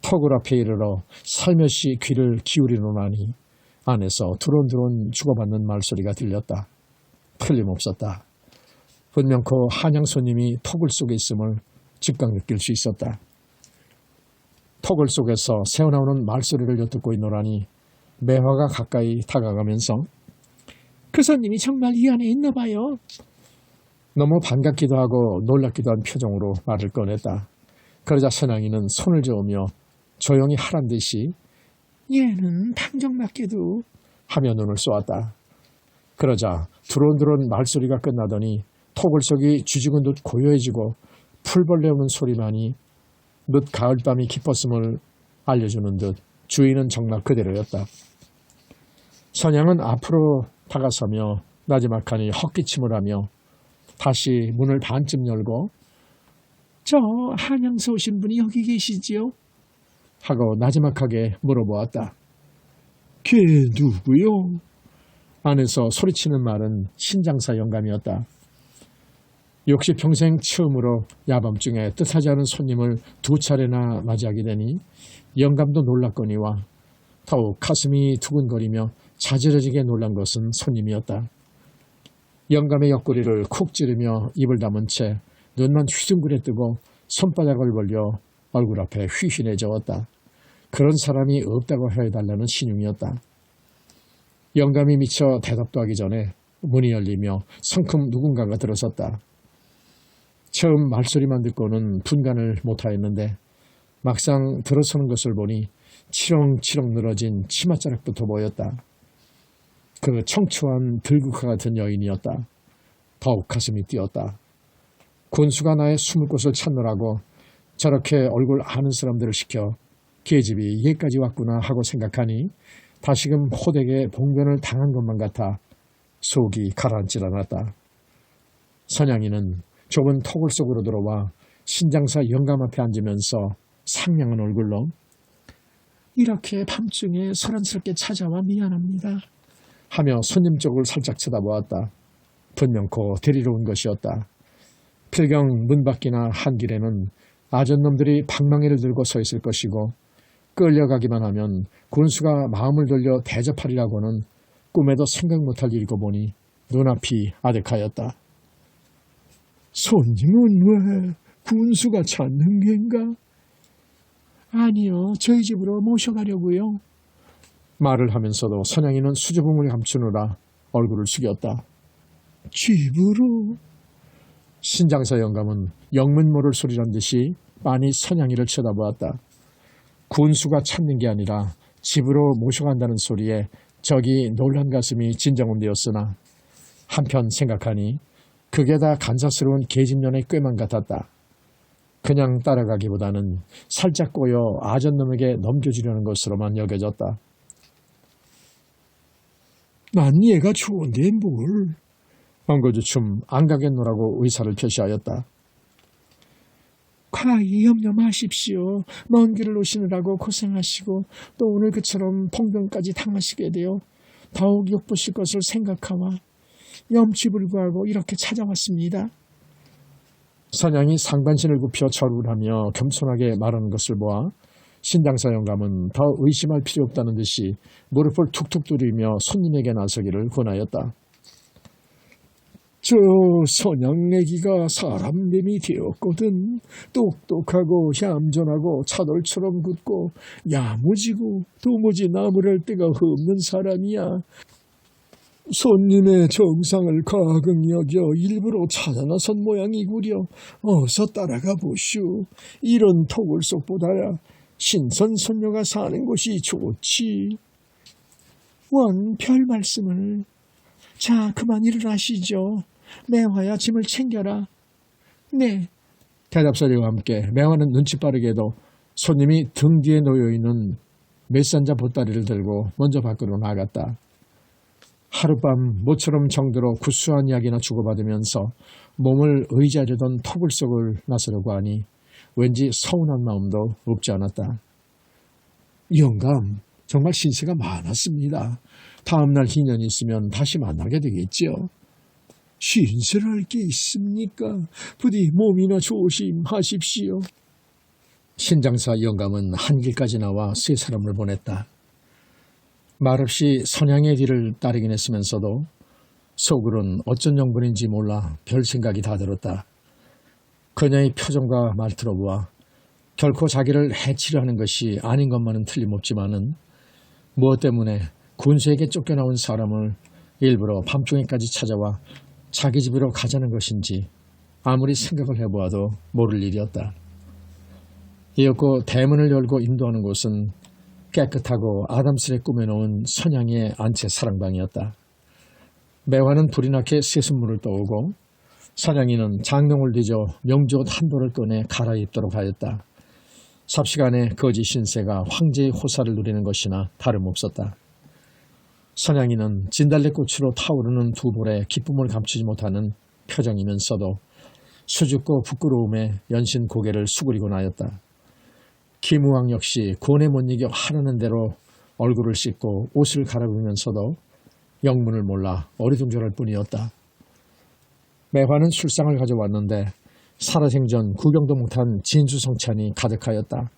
터굴 앞에 이르러 살며시 귀를 기울이노라니 안에서 두런두런 주고받는 말소리가 들렸다. 틀림없었다. 분명 그 한양 손님이 토굴 속에 있음을 즉각 느낄 수 있었다. 토굴 속에서 새어나오는 말소리를 엿듣고 있노라니 매화가 가까이 다가가면서 그 손님이 정말 이 안에 있나 봐요. 너무 반갑기도 하고 놀랍기도 한 표정으로 말을 꺼냈다. 그러자 선양이는 손을 저으며 조용히 하란 듯이 얘는 당정맞게도 하며 눈을 쏘았다. 그러자 두런두런 말소리가 끝나더니 토굴 속이 쥐죽은 듯 고요해지고 풀벌레 우는 소리만이 늦 가을밤이 깊었음을 알려주는 듯 주인은 정말 그대로였다. 선양은 앞으로 다가서며 나지막하니 헛기침을 하며 다시 문을 반쯤 열고 저 한양서 오신 분이 여기 계시지요? 하고 나지막하게 물어보았다. 걔 누구요? 안에서 소리치는 말은 신장사 영감이었다. 역시 평생 처음으로 야밤중에 뜻하지 않은 손님을 두 차례나 맞이하게 되니 영감도 놀랐거니와 더욱 가슴이 두근거리며 자지러지게 놀란 것은 손님이었다. 영감의 옆구리를 쿡 찌르며 입을 다문 채 눈만 휘둥그레 뜨고 손바닥을 벌려 얼굴 앞에 휘휘내저었다. 그런 사람이 없다고 해달라는 신용이었다. 영감이 미처 대답도 하기 전에 문이 열리며 성큼 누군가가 들어섰다. 처음 말소리만 듣고는 분간을 못하였는데 막상 들어서는 것을 보니 치렁치렁 늘어진 치맛자락부터 보였다. 그 청초한 들국화 같은 여인이었다. 더욱 가슴이 뛰었다. 군수가 나의 숨을 곳을 찾느라고 저렇게 얼굴 아는 사람들을 시켜 계집이 얘까지 왔구나 하고 생각하니 다시금 호되게 봉변을 당한 것만 같아 속이 가라앉질 않았다. 선양이는 좁은 토굴 속으로 들어와 신장사 영감 앞에 앉으면서 상냥한 얼굴로 이렇게 밤중에 소란스럽게 찾아와 미안합니다. 하며 손님 쪽을 살짝 쳐다보았다. 분명 고 데리러 온 것이었다. 필경 문 밖이나 한 길에는 아전놈들이 방망이를 들고 서 있을 것이고 끌려가기만 하면 군수가 마음을 돌려 대접하리라고는 꿈에도 생각 못할 일이고 보니 눈앞이 아득하였다. 손님은 왜 군수가 찾는 겐가? 아니요, 저희 집으로 모셔가려고요. 말을 하면서도 선양이는 수줍음을 감추느라 얼굴을 숙였다. 집으로? 신장사 영감은 영문 모를 소리란 듯이 빤히 선양이를 쳐다보았다. 군수가 찾는 게 아니라 집으로 모셔간다는 소리에 적이 놀란 가슴이 진정음되었으나 한편 생각하니 그게 다 간사스러운 계집년의 꾀만 같았다. 그냥 따라가기보다는 살짝 꼬여 아전놈에게 넘겨주려는 것으로만 여겨졌다. 난 얘가 좋은데 뭘. 엉거주춤 안 가겠노라고 의사를 표시하였다. 과히 염려 마십시오. 먼 길을 오시느라고 고생하시고 또 오늘 그처럼 봉변까지 당하시게 되어 더욱 욕보실 것을 생각하와 염치불구하고 이렇게 찾아왔습니다. 선양이 상반신을 굽혀 절을 하며 겸손하게 말하는 것을 보아 신장사 영감은 더 의심할 필요 없다는 듯이 무릎을 툭툭 두리며 손님에게 나서기를 권하였다. 저 선양애기가 사람됨이 되었거든. 똑똑하고 얌전하고 차돌처럼 굳고 야무지고 도무지 나무랄 데가 없는 사람이야. 손님의 정상을 가긍히 여겨 일부러 찾아 나선 모양이구려. 어서 따라가 보시오. 이런 토굴 속보다야 신선손녀가 사는 곳이 좋지. 원 별 말씀을. 자, 그만 일어나시죠. 매화야, 짐을 챙겨라. 네. 대답소리와 함께 매화는 눈치 빠르게도 손님이 등 뒤에 놓여있는 메산자 보따리를 들고 먼저 밖으로 나갔다. 하룻밤 모처럼 정들어 구수한 이야기나 주고받으면서 몸을 의지하려던 토굴 속을 나서려고 하니 왠지 서운한 마음도 없지 않았다. 영감, 정말 신세가 많았습니다. 다음날 인연이 있으면 다시 만나게 되겠죠. 신세랄 게 있습니까? 부디 몸이나 조심하십시오. 신장사 영감은 한길까지 나와 세 사람을 보냈다. 말없이 선양의 뒤를 따르긴 했으면서도 속으론 어쩐 영분인지 몰라 별 생각이 다 들었다. 그녀의 표정과 말투로 보아 결코 자기를 해치려 하는 것이 아닌 것만은 틀림없지만은 무엇 때문에 군수에게 쫓겨나온 사람을 일부러 밤중에까지 찾아와 자기 집으로 가자는 것인지 아무리 생각을 해보아도 모를 일이었다. 이었고 대문을 열고 인도하는 곳은 깨끗하고 아담스레 꾸며놓은 선양의 안채 사랑방이었다. 매화는 불이 나게 쇠순물을 떠오고 선양이는 장롱을 뒤져 명주옷 한 벌을 꺼내 갈아입도록 하였다. 삽시간에 거지 신세가 황제의 호사를 누리는 것이나 다름없었다. 선양이는 진달래꽃으로 타오르는 두 볼에 기쁨을 감추지 못하는 표정이면서도 수줍고 부끄러움에 연신 고개를 수그리고 나였다. 김우왕 역시 권에 못 이겨 하라는 대로 얼굴을 씻고 옷을 갈아입으면서도 영문을 몰라 어리둥절할 뿐이었다. 매화는 술상을 가져왔는데 살아생전 구경도 못한 진수성찬이 가득하였다.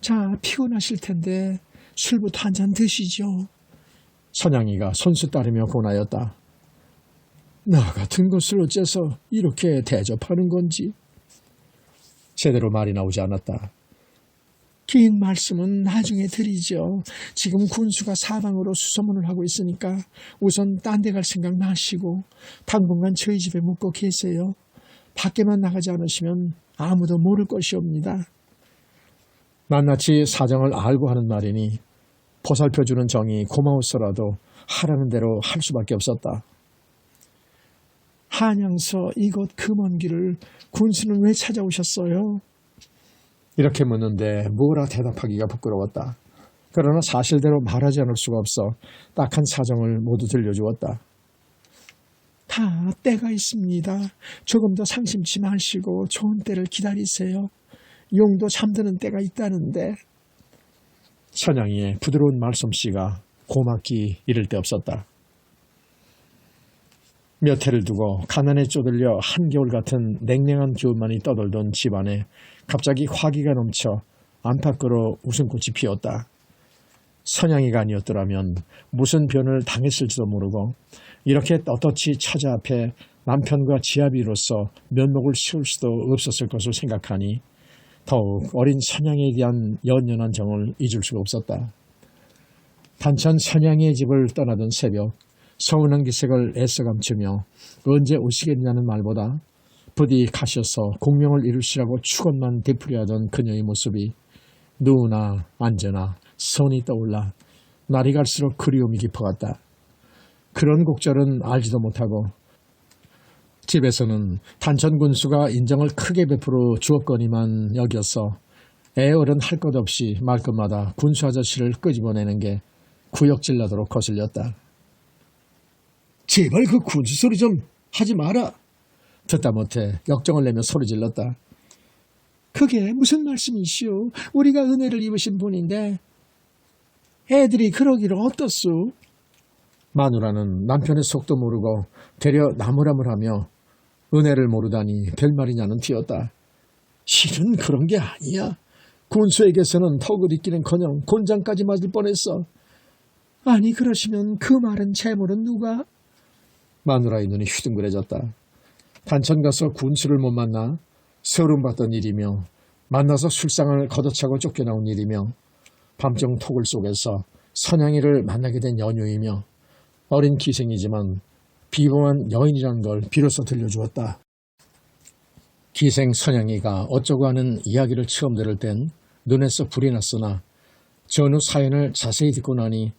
자, 피곤하실 텐데 술부터 한 잔 드시죠. 선양이가 손수 따르며 고나였다. 나 같은 것을 어째서 이렇게 대접하는 건지. 제대로 말이 나오지 않았다. 긴 말씀은 나중에 드리죠. 지금 군수가 사방으로 수소문을 하고 있으니까 우선 딴 데 갈 생각 마시고 당분간 저희 집에 묵고 계세요. 밖에만 나가지 않으시면 아무도 모를 것이옵니다. 낱낱이 사정을 알고 하는 말이니 보살펴주는 정이 고마웠어라도 하라는 대로 할 수밖에 없었다. 한양서 이곳 그 먼 길을 군수는 왜 찾아오셨어요? 이렇게 묻는데 뭐라 대답하기가 부끄러웠다. 그러나 사실대로 말하지 않을 수가 없어 딱한 사정을 모두 들려주었다. 다 때가 있습니다. 조금 더 상심치 마시고 좋은 때를 기다리세요. 용도 잠드는 때가 있다는데. 선양이의 부드러운 말솜씨가 고맙기 이를 데 없었다. 몇 해를 두고 가난에 쪼들려 한겨울 같은 냉랭한 기운만이 떠돌던 집안에 갑자기 화기가 넘쳐 안팎으로 웃음꽃이 피었다. 선양이가 아니었더라면 무슨 변을 당했을지도 모르고 이렇게 떳떳이 처자 앞에 남편과 지아비로서 면목을 씌울 수도 없었을 것을 생각하니 더욱 어린 선양에 대한 연연한 정을 잊을 수가 없었다. 단천 선양이의 집을 떠나던 새벽 서운한 기색을 애써 감추며 언제 오시겠냐는 말보다 부디 가셔서 공명을 이루시라고 축원만 되풀이하던 그녀의 모습이 누우나 앉으나 선이 떠올라 날이 갈수록 그리움이 깊어갔다. 그런 곡절은 알지도 못하고 집에서는 단천 군수가 인정을 크게 베풀어 주었거니만 여겨서 애어른 할 것 없이 말끝마다 군수 아저씨를 끄집어내는 게 구역질 나도록 거슬렸다. 제발 그 군수 소리 좀 하지 마라. 듣다 못해 역정을 내며 소리질렀다. 그게 무슨 말씀이시오? 우리가 은혜를 입으신 분인데 애들이 그러기를 어떻소? 마누라는 남편의 속도 모르고 되려 나무라물하며 은혜를 모르다니 별말이냐는 티였다. 실은 그런 게 아니야. 군수에게서는 턱을 잇기는커녕 곤장까지 맞을 뻔했어. 아니 그러시면 그 말은 재물은 누가? 마누라의 눈이 휘둥그레졌다. 단천 가서 군수를 못 만나 서름받던 일이며 만나서 술상을 걷어차고 쫓겨나온 일이며 밤중 토굴 속에서 선양이를 만나게 된 연유이며 어린 기생이지만 비범한 여인이라는 걸 비로소 들려주었다. 기생 선양이가 어쩌고 하는 이야기를 처음 들을 땐 눈에서 불이 났으나 전후 사연을 자세히 듣고 나니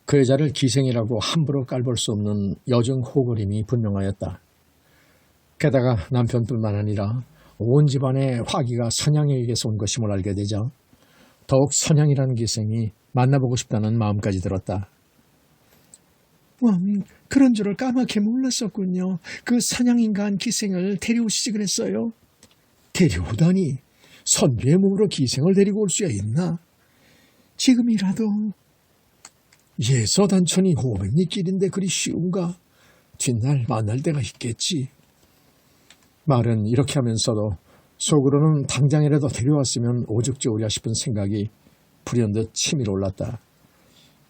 그 여자를 기생이라고 함부로 깔볼 수 없는 여정 호거림이 분명하였다. 게다가 남편뿐만 아니라 온 집안의 화기가 선양에게서 온 것임을 알게 되자 더욱 선양이라는 기생이 만나보고 싶다는 마음까지 들었다. 그런 줄을 까맣게 몰랐었군요. 그 선양인간 기생을 데려오시지 그랬어요. 데려오다니 선비의 몸으로 기생을 데리고 올 수야 있나? 지금이라도. 예서단천이 500리 길인데 그리 쉬운가? 뒷날 만날 때가 있겠지. 말은 이렇게 하면서도 속으로는 당장이라도 데려왔으면 오죽 좋으랴 싶은 생각이 불현듯 치밀어 올랐다.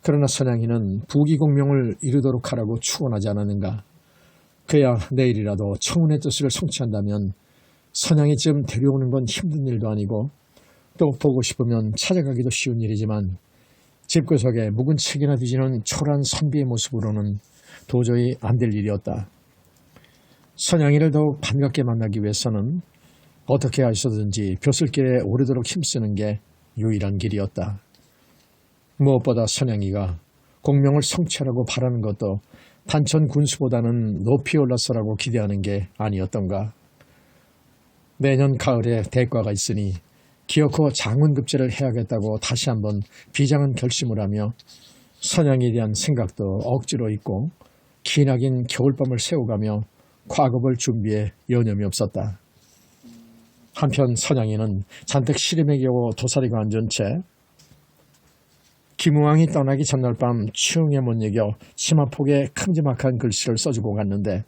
그러나 선양이는 부귀공명을 이루도록 하라고 축원하지 않았는가. 그야 내일이라도 청운의 뜻을 성취한다면 선양이쯤 데려오는 건 힘든 일도 아니고 또 보고 싶으면 찾아가기도 쉬운 일이지만 집구석에 묵은 책이나 뒤지는 초라한 선비의 모습으로는 도저히 안 될 일이었다. 선양이를 더욱 반갑게 만나기 위해서는 어떻게 하셔든지 벼슬길에 오르도록 힘쓰는 게 유일한 길이었다. 무엇보다 선양이가 공명을 성취하라고 바라는 것도 단천 군수보다는 높이 올라서라고 기대하는 게 아니었던가. 내년 가을에 대과가 있으니 기어코 장원급제를 해야겠다고 다시 한번 비장한 결심을 하며 선양에 대한 생각도 억지로 잊고 기나긴 겨울밤을 새워가며 과급을 준비해 여념이 없었다. 한편 선양이는 잔뜩 시름에 겨워 도사리고 앉은 채 김우왕이 떠나기 전날 밤 추웅에 못 이겨 치마폭에 큼지막한 글씨를 써주고 갔는데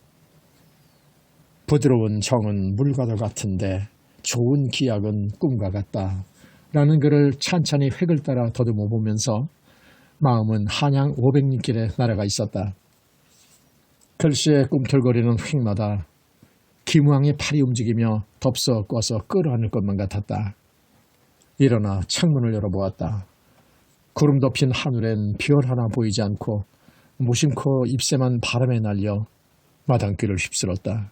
부드러운 정은 물과도 같은데 좋은 기약은 꿈과 같다 라는 글을 찬찬히 획을 따라 더듬어 보면서 마음은 한양 500리길에 날아가 있었다. 글씨에 꿈틀거리는 획마다 김우왕의 팔이 움직이며 덥석 꿔서 끌어안을 것만 같았다. 일어나 창문을 열어보았다. 구름 덮인 하늘엔 별 하나 보이지 않고 무심코 잎새만 바람에 날려 마당귀를 휩쓸었다.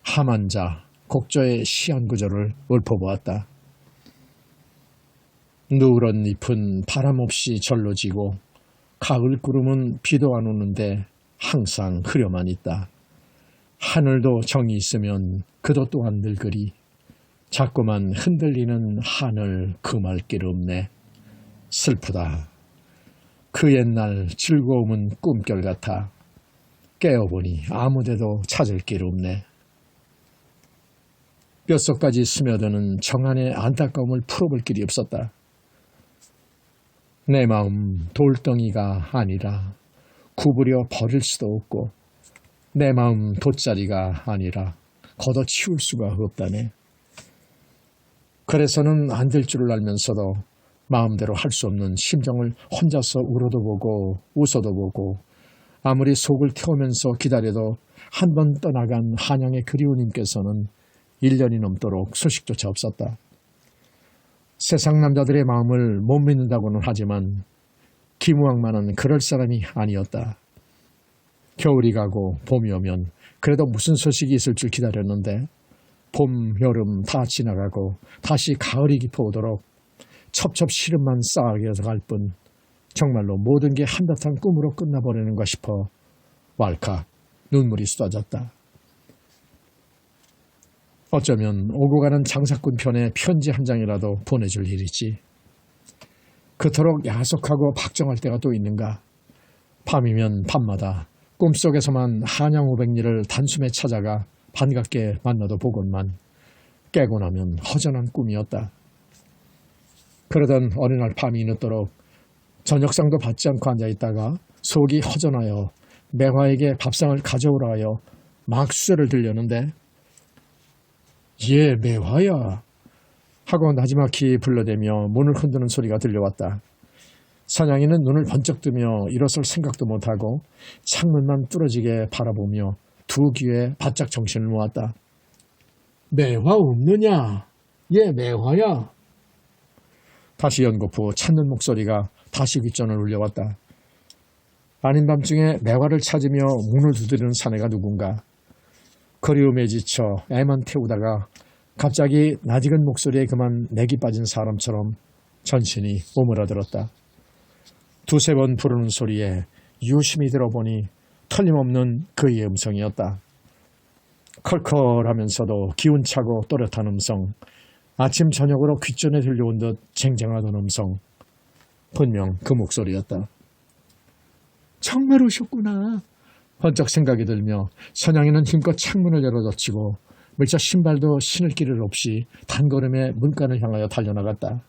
함한자 곡조의 시한 구절을 읊어보았다. 누런 잎은 바람 없이 절로 지고 가을 구름은 비도 안 오는데 항상 흐려만 있다. 하늘도 정이 있으면 그도 또한 늙으리. 자꾸만 흔들리는 하늘 금할 길 없네. 슬프다. 그 옛날 즐거움은 꿈결 같아. 깨어보니 아무데도 찾을 길 없네. 뼛속까지 스며드는 정한의 안타까움을 풀어볼 길이 없었다. 내 마음 돌덩이가 아니라 구부려 버릴 수도 없고 내 마음 돗자리가 아니라 걷어치울 수가 없다네. 그래서는 안 될 줄을 알면서도 마음대로 할 수 없는 심정을 혼자서 울어도 보고 웃어도 보고 아무리 속을 태우면서 기다려도 한 번 떠나간 한양의 그리우님께서는 1년이 넘도록 소식조차 없었다. 세상 남자들의 마음을 못 믿는다고는 하지만 김우왕만은 그럴 사람이 아니었다. 겨울이 가고 봄이 오면 그래도 무슨 소식이 있을 줄 기다렸는데 봄, 여름 다 지나가고 다시 가을이 깊어오도록 첩첩 시름만 쌓아서 갈 뿐 정말로 모든 게 한바탕 꿈으로 끝나버리는가 싶어 왈칵 눈물이 쏟아졌다. 어쩌면 오고 가는 장사꾼 편에 편지 한 장이라도 보내줄 일이지. 그토록 야속하고 박정할 때가 또 있는가. 밤이면 밤마다 꿈속에서만 한양 500리를 단숨에 찾아가 반갑게 만나도 보건만 깨고 나면 허전한 꿈이었다. 그러던 어느 날 밤이 늦도록 저녁상도 받지 않고 앉아있다가 속이 허전하여 매화에게 밥상을 가져오라 하여 막 수저를 들려는데 예, 매화야 하고 나지막히 불러대며 문을 흔드는 소리가 들려왔다. 선양이는 눈을 번쩍 뜨며 일어설 생각도 못하고 창문만 뚫어지게 바라보며 두 귀에 바짝 정신을 모았다. 매화 없느냐? 예, 매화야. 다시 연거푸 찾는 목소리가 다시 귓전을 울려왔다. 아닌 밤중에 매화를 찾으며 문을 두드리는 사내가 누군가. 그리움에 지쳐 애만 태우다가 갑자기 낯익은 목소리에 그만 맥이 빠진 사람처럼 전신이 오므라들었다. 두세 번 부르는 소리에 유심히 들어보니 틀림없는 그의 음성이었다. 컬컬하면서도 기운차고 또렷한 음성, 아침 저녁으로 귓전에 들려온 듯 쟁쟁하던 음성, 분명 그 목소리였다. 정말 오셨구나. 번쩍 생각이 들며 선양이는 힘껏 창문을 열어젖히고 물자 신발도 신을 길을 없이 단걸음에 문간을 향하여 달려나갔다.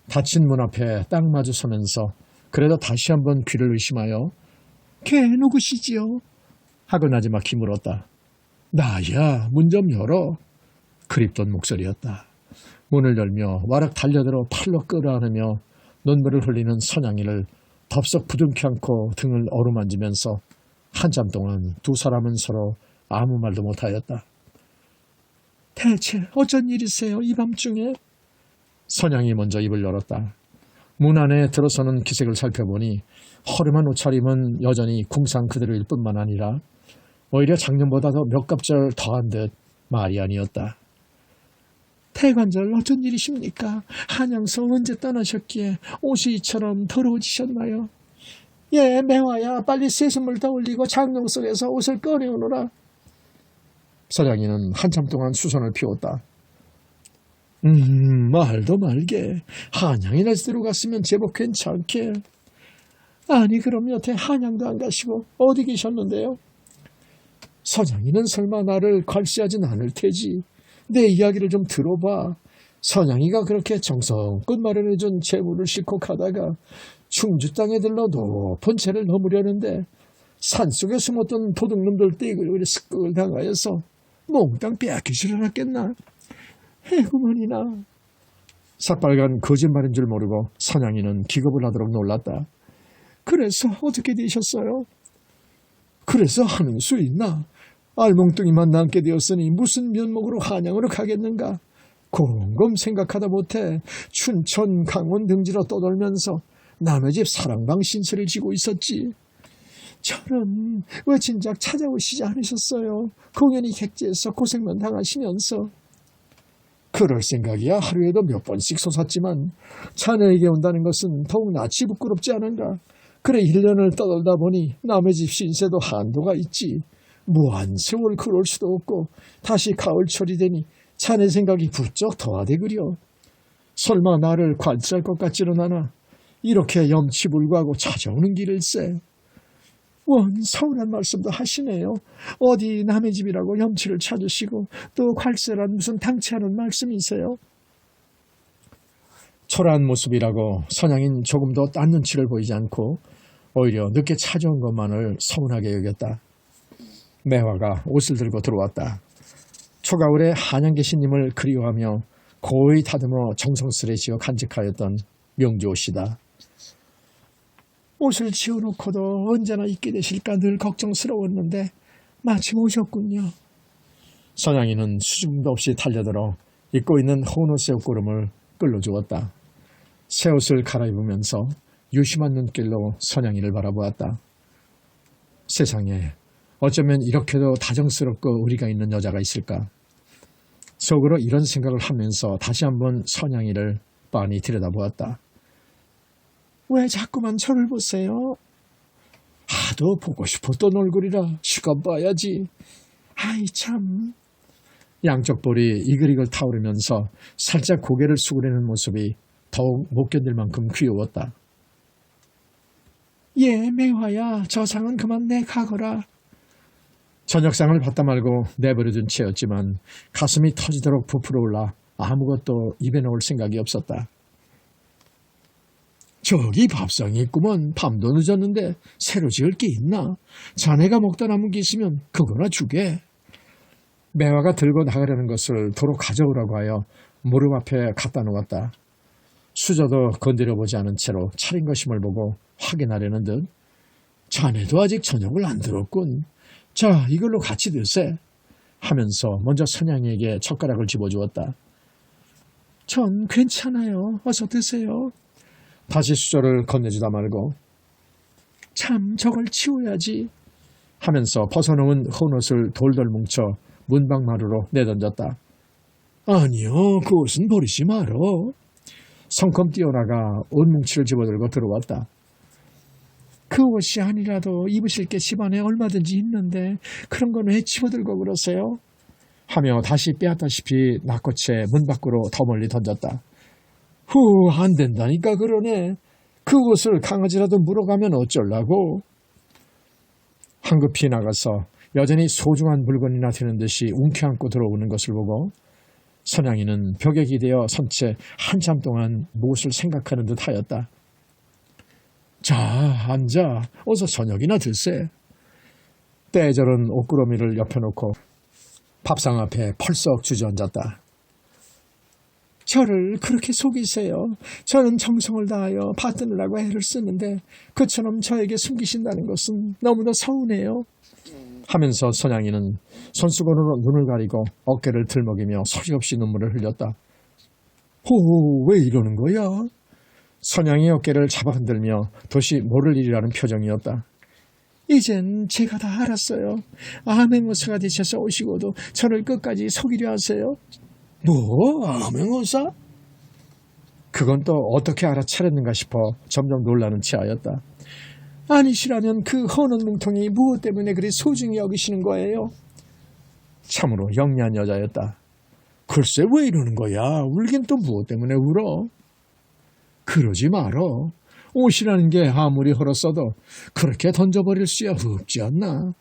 닫힌 문 앞에 딱 마주 서면서 그래도 다시 한번 귀를 의심하여 걔 누구시지요? 하고 나지막히 물었다. 나야, 문 좀 열어. 그립던 목소리였다. 문을 열며 와락 달려들어 팔로 끌어안으며 눈물을 흘리는 선양이를 덥석 부둥켜 안고 등을 어루만지면서 한참 동안 두 사람은 서로 아무 말도 못하였다. 대체 어쩐 일이세요, 이 밤중에? 선양이 먼저 입을 열었다. 문 안에 들어서는 기색을 살펴보니 허름한 옷차림은 여전히 궁상 그대로일 뿐만 아니라 오히려 작년보다도 몇 갑절 더한 듯 말이 아니었다. 대관절 어쩐 일이십니까? 한양서 언제 떠나셨기에 옷이 이처럼 더러워지셨나요? 예, 매화야, 빨리 세수물 더 올리고 장롱 속에서 옷을 꺼내오너라. 서장이는 한참 동안 수선을 피웠다. 말도 말게. 한양이나 들어갔으면 제법 괜찮게. 아니, 그럼 여태 한양도 안 가시고 어디 계셨는데요? 서장이는 설마 나를 괄시하진 않을 테지. 내 이야기를 좀 들어봐. 선양이가 그렇게 정성껏 마련해준 재물을 싣고 가다가 충주 땅에 들러 높은 채를 넘으려는데 산속에 숨었던 도둑놈들 떼굴 습격을 당하여서 몽땅 빼앗기질 않았겠나. 해구머니나. 새빨간 거짓말인 줄 모르고 선양이는 기겁을 하도록 놀랐다. 그래서 어떻게 되셨어요? 그래서 하는 수 있나? 알몽뚱이만 남게 되었으니 무슨 면목으로 한양으로 가겠는가? 곰곰 생각하다 못해 춘천 강원 등지로 떠돌면서 남의 집 사랑방 신세를 지고 있었지. 저런, 왜 진작 찾아오시지 않으셨어요? 공연히 객지에서 고생만 당하시면서. 그럴 생각이야 하루에도 몇 번씩 솟았지만 자네에게 온다는 것은 더욱 낯이 부끄럽지 않은가. 그래 1년을 떠돌다 보니 남의 집 신세도 한도가 있지. 무한 세월 그럴 수도 없고 다시 가을철이 되니 자네 생각이 부쩍 더하되 그려. 설마 나를 관찰할 것 같지는 않아. 이렇게 염치불구하고 찾아오는 길일세. 원 서운한 말씀도 하시네요. 어디 남의 집이라고 염치를 찾으시고 또 괄세란 무슨 당치 않은 말씀이세요? 초라한 모습이라고 선양인 조금도 딴 눈치를 보이지 않고 오히려 늦게 찾아온 것만을 서운하게 여겼다. 매화가 옷을 들고 들어왔다. 초가을에 한양계신님을 그리워하며 고이 다듬어 정성스레 지어 간직하였던 명주옷이다. 옷을 지어놓고도 언제나 입게 되실까 늘 걱정스러웠는데 마침 오셨군요. 선양이는 수줍음도 없이 달려들어 입고 있는 헌옷의 옷고름을 끌어주었다. 새 옷을 갈아입으면서 유심한 눈길로 선양이를 바라보았다. 세상에 어쩌면 이렇게도 다정스럽고 의리가 있는 여자가 있을까. 속으로 이런 생각을 하면서 다시 한번 선양이를 빤히 들여다보았다. 왜 자꾸만 저를 보세요? 하도 보고 싶었던 얼굴이라 시간 봐야지. 아이 참. 양쪽 볼이 이글이글 타오르면서 살짝 고개를 수그리는 모습이 더욱 못 견딜 만큼 귀여웠다. 예, 매화야, 저 상은 그만 내 가거라. 저녁상을 받다 말고 내버려둔 채였지만 가슴이 터지도록 부풀어 올라 아무것도 입에 넣을 생각이 없었다. 저기 밥상이 있구먼. 밤도 늦었는데 새로 지을 게 있나? 자네가 먹다 남은 게 있으면 그거나 주게. 매화가 들고 나가려는 것을 도로 가져오라고 하여 무릎 앞에 갖다 놓았다. 수저도 건드려보지 않은 채로 차린 것임을 보고 확인하려는 듯 자네도 아직 저녁을 안 들었군. 자, 이걸로 같이 드세. 하면서 먼저 선양이에게 젓가락을 집어주었다. 전 괜찮아요. 어서 드세요. 다시 수저를 건네주다 말고 참 저걸 치워야지 하면서 벗어놓은 헌옷을 돌돌 뭉쳐 문방마루로 내던졌다. 아니요, 그 옷은 버리지 말어. 성큼 뛰어나가 옷 뭉치를 집어들고 들어왔다. 그 옷이 아니라도 입으실 게 집안에 얼마든지 있는데 그런 건 왜 집어들고 그러세요? 하며 다시 빼앗다시피 낚고채 문 밖으로 더 멀리 던졌다. 후, 안 된다니까 그러네. 그 옷을 강아지라도 물어가면 어쩌려고. 황급히 나가서 여전히 소중한 물건이나 되는 듯이 움켜안고 들어오는 것을 보고 선양이는 벽에 기대어 선 채 한참 동안 무엇을 생각하는 듯 하였다. 자, 앉아. 어서 저녁이나 드세. 때저런 옷구러미를 옆에 놓고 밥상 앞에 펄썩 주저앉았다. 저를 그렇게 속이세요. 저는 정성을 다하여 받드느라고 애를 쓰는데 그처럼 저에게 숨기신다는 것은 너무나 서운해요. 하면서 선양이는 손수건으로 눈을 가리고 어깨를 들먹이며 소리 없이 눈물을 흘렸다. 왜 이러는 거야? 선양이 어깨를 잡아 흔들며 도시 모를 일이라는 표정이었다. 이젠 제가 다 알았어요. 암행어사가 되셔서 오시고도 저를 끝까지 속이려 하세요. 뭐? 암행어사? 그건 또 어떻게 알아차렸는가 싶어 점점 놀라는 치하였다. 아니시라면 그 헌옷 뭉텅이 무엇 때문에 그리 소중히 여기시는 거예요? 참으로 영리한 여자였다. 글쎄 왜 이러는 거야? 울긴 또 무엇 때문에 울어? 그러지 말어. 옷이라는 게 아무리 헐었어도 그렇게 던져버릴 수야 없지 않나.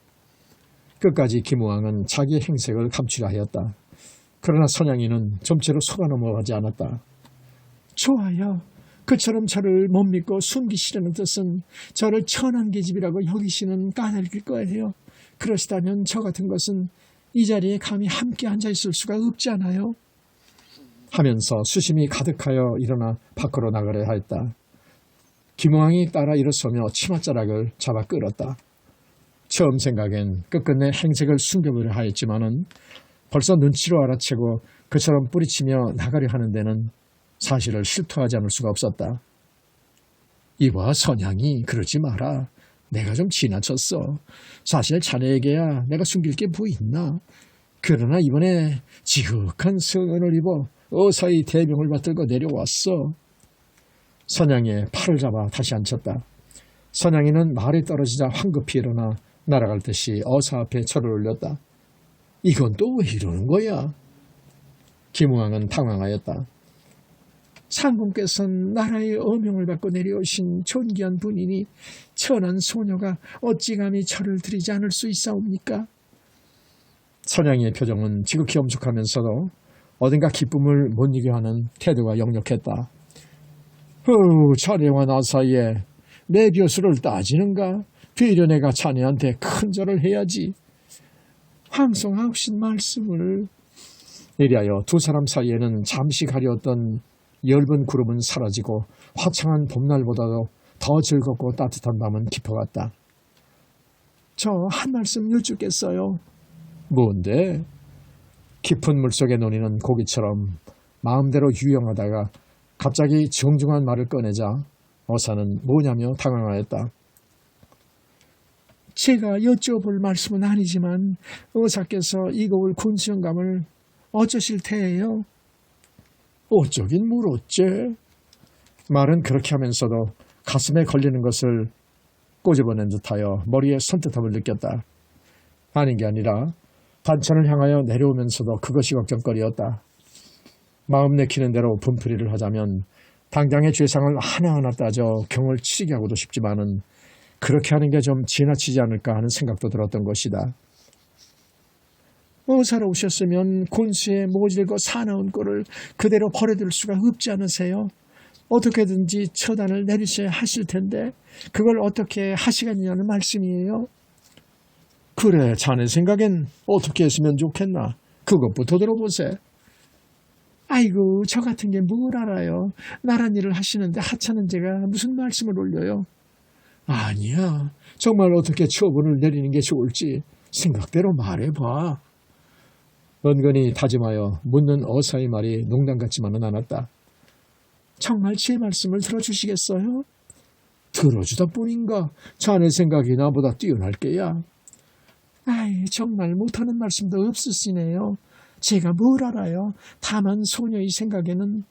끝까지 김우왕은 자기의 행색을 감추려 하였다. 그러나 선양이는 점체로 속아 넘어가지 않았다. 좋아요. 그처럼 저를 못 믿고 숨기시려는 뜻은 저를 천한 계집이라고 여기시는 까닭일 거예요. 그러시다면 저 같은 것은 이 자리에 감히 함께 앉아있을 수가 없지 않아요? 하면서 수심이 가득하여 일어나 밖으로 나가려 하였다. 김우왕이 따라 일어서며 치맛자락을 잡아 끌었다. 처음 생각엔 끝끝내 행색을 숨겨보려 하였지만은 벌써 눈치로 알아채고 그처럼 뿌리치며 나가려 하는 데는 사실을 실토하지 않을 수가 없었다. 이봐 선양이 그러지 마라. 내가 좀 지나쳤어. 사실 자네에게야 내가 숨길 게 뭐 있나. 그러나 이번에 지극한 성은을 입어 어사히 대명을 받들고 내려왔어. 선양이의 팔을 잡아 다시 앉혔다. 선양이는 말이 떨어지자 황급히 일어나 날아갈 듯이 어사 앞에 절을 올렸다. 이건 또 왜 이러는 거야? 김우왕은 당황하였다. 상공께서는 나라의 어명을 받고 내려오신 존귀한 분이니 천한 소녀가 어찌 감히 절을 드리지 않을 수 있사옵니까? 선양이의 표정은 지극히 엄숙하면서도 어딘가 기쁨을 못 이겨 하는 태도가 역력했다. 자네와 나 사이에 내 벼슬을 따지는가? 되려 내가 자네한테 큰 절을 해야지. 황송하신 말씀을. 이리하여 두 사람 사이에는 잠시 가려웠던 엷은 구름은 사라지고 화창한 봄날보다도 더 즐겁고 따뜻한 밤은 깊어갔다. 저 한 말씀 여쭙겠어요. 뭔데? 깊은 물속에 놀이는 고기처럼 마음대로 유영하다가 갑자기 정중한 말을 꺼내자 어사는 뭐냐며 당황하였다. 제가 여쭤볼 말씀은 아니지만 어사께서 이거울 군수영감을 어쩌실 테예요? 어쩌긴 뭘 어째? 말은 그렇게 하면서도 가슴에 걸리는 것을 꼬집어낸 듯하여 머리에 선뜻함을 느꼈다. 아닌 게 아니라 단천을 향하여 내려오면서도 그것이 걱정거리였다. 마음 내키는 대로 분풀이를 하자면 당장의 죄상을 하나하나 따져 경을 치르게 하고도 싶지만은 그렇게 하는 게 좀 지나치지 않을까 하는 생각도 들었던 것이다. 어사로 오셨으면 군수의 모질고 사나운 꼴을 그대로 버려둘 수가 없지 않으세요? 어떻게든지 처단을 내리셔야 하실 텐데 그걸 어떻게 하시겠냐는 말씀이에요. 그래, 자네 생각엔 어떻게 했으면 좋겠나? 그것부터 들어보세. 아이고, 저 같은 게 뭘 알아요. 나란 일을 하시는데 하찮은 제가 무슨 말씀을 올려요. 아니야. 정말 어떻게 처분을 내리는 게 좋을지 생각대로 말해봐. 은근히 다짐하여 묻는 어사의 말이 농담 같지만은 않았다. 정말 제 말씀을 들어주시겠어요? 들어주다 뿐인가? 자네 생각이 나보다 뛰어날 게야. 아이, 정말 못하는 말씀도 없으시네요. 제가 뭘 알아요. 다만 소녀의 생각에는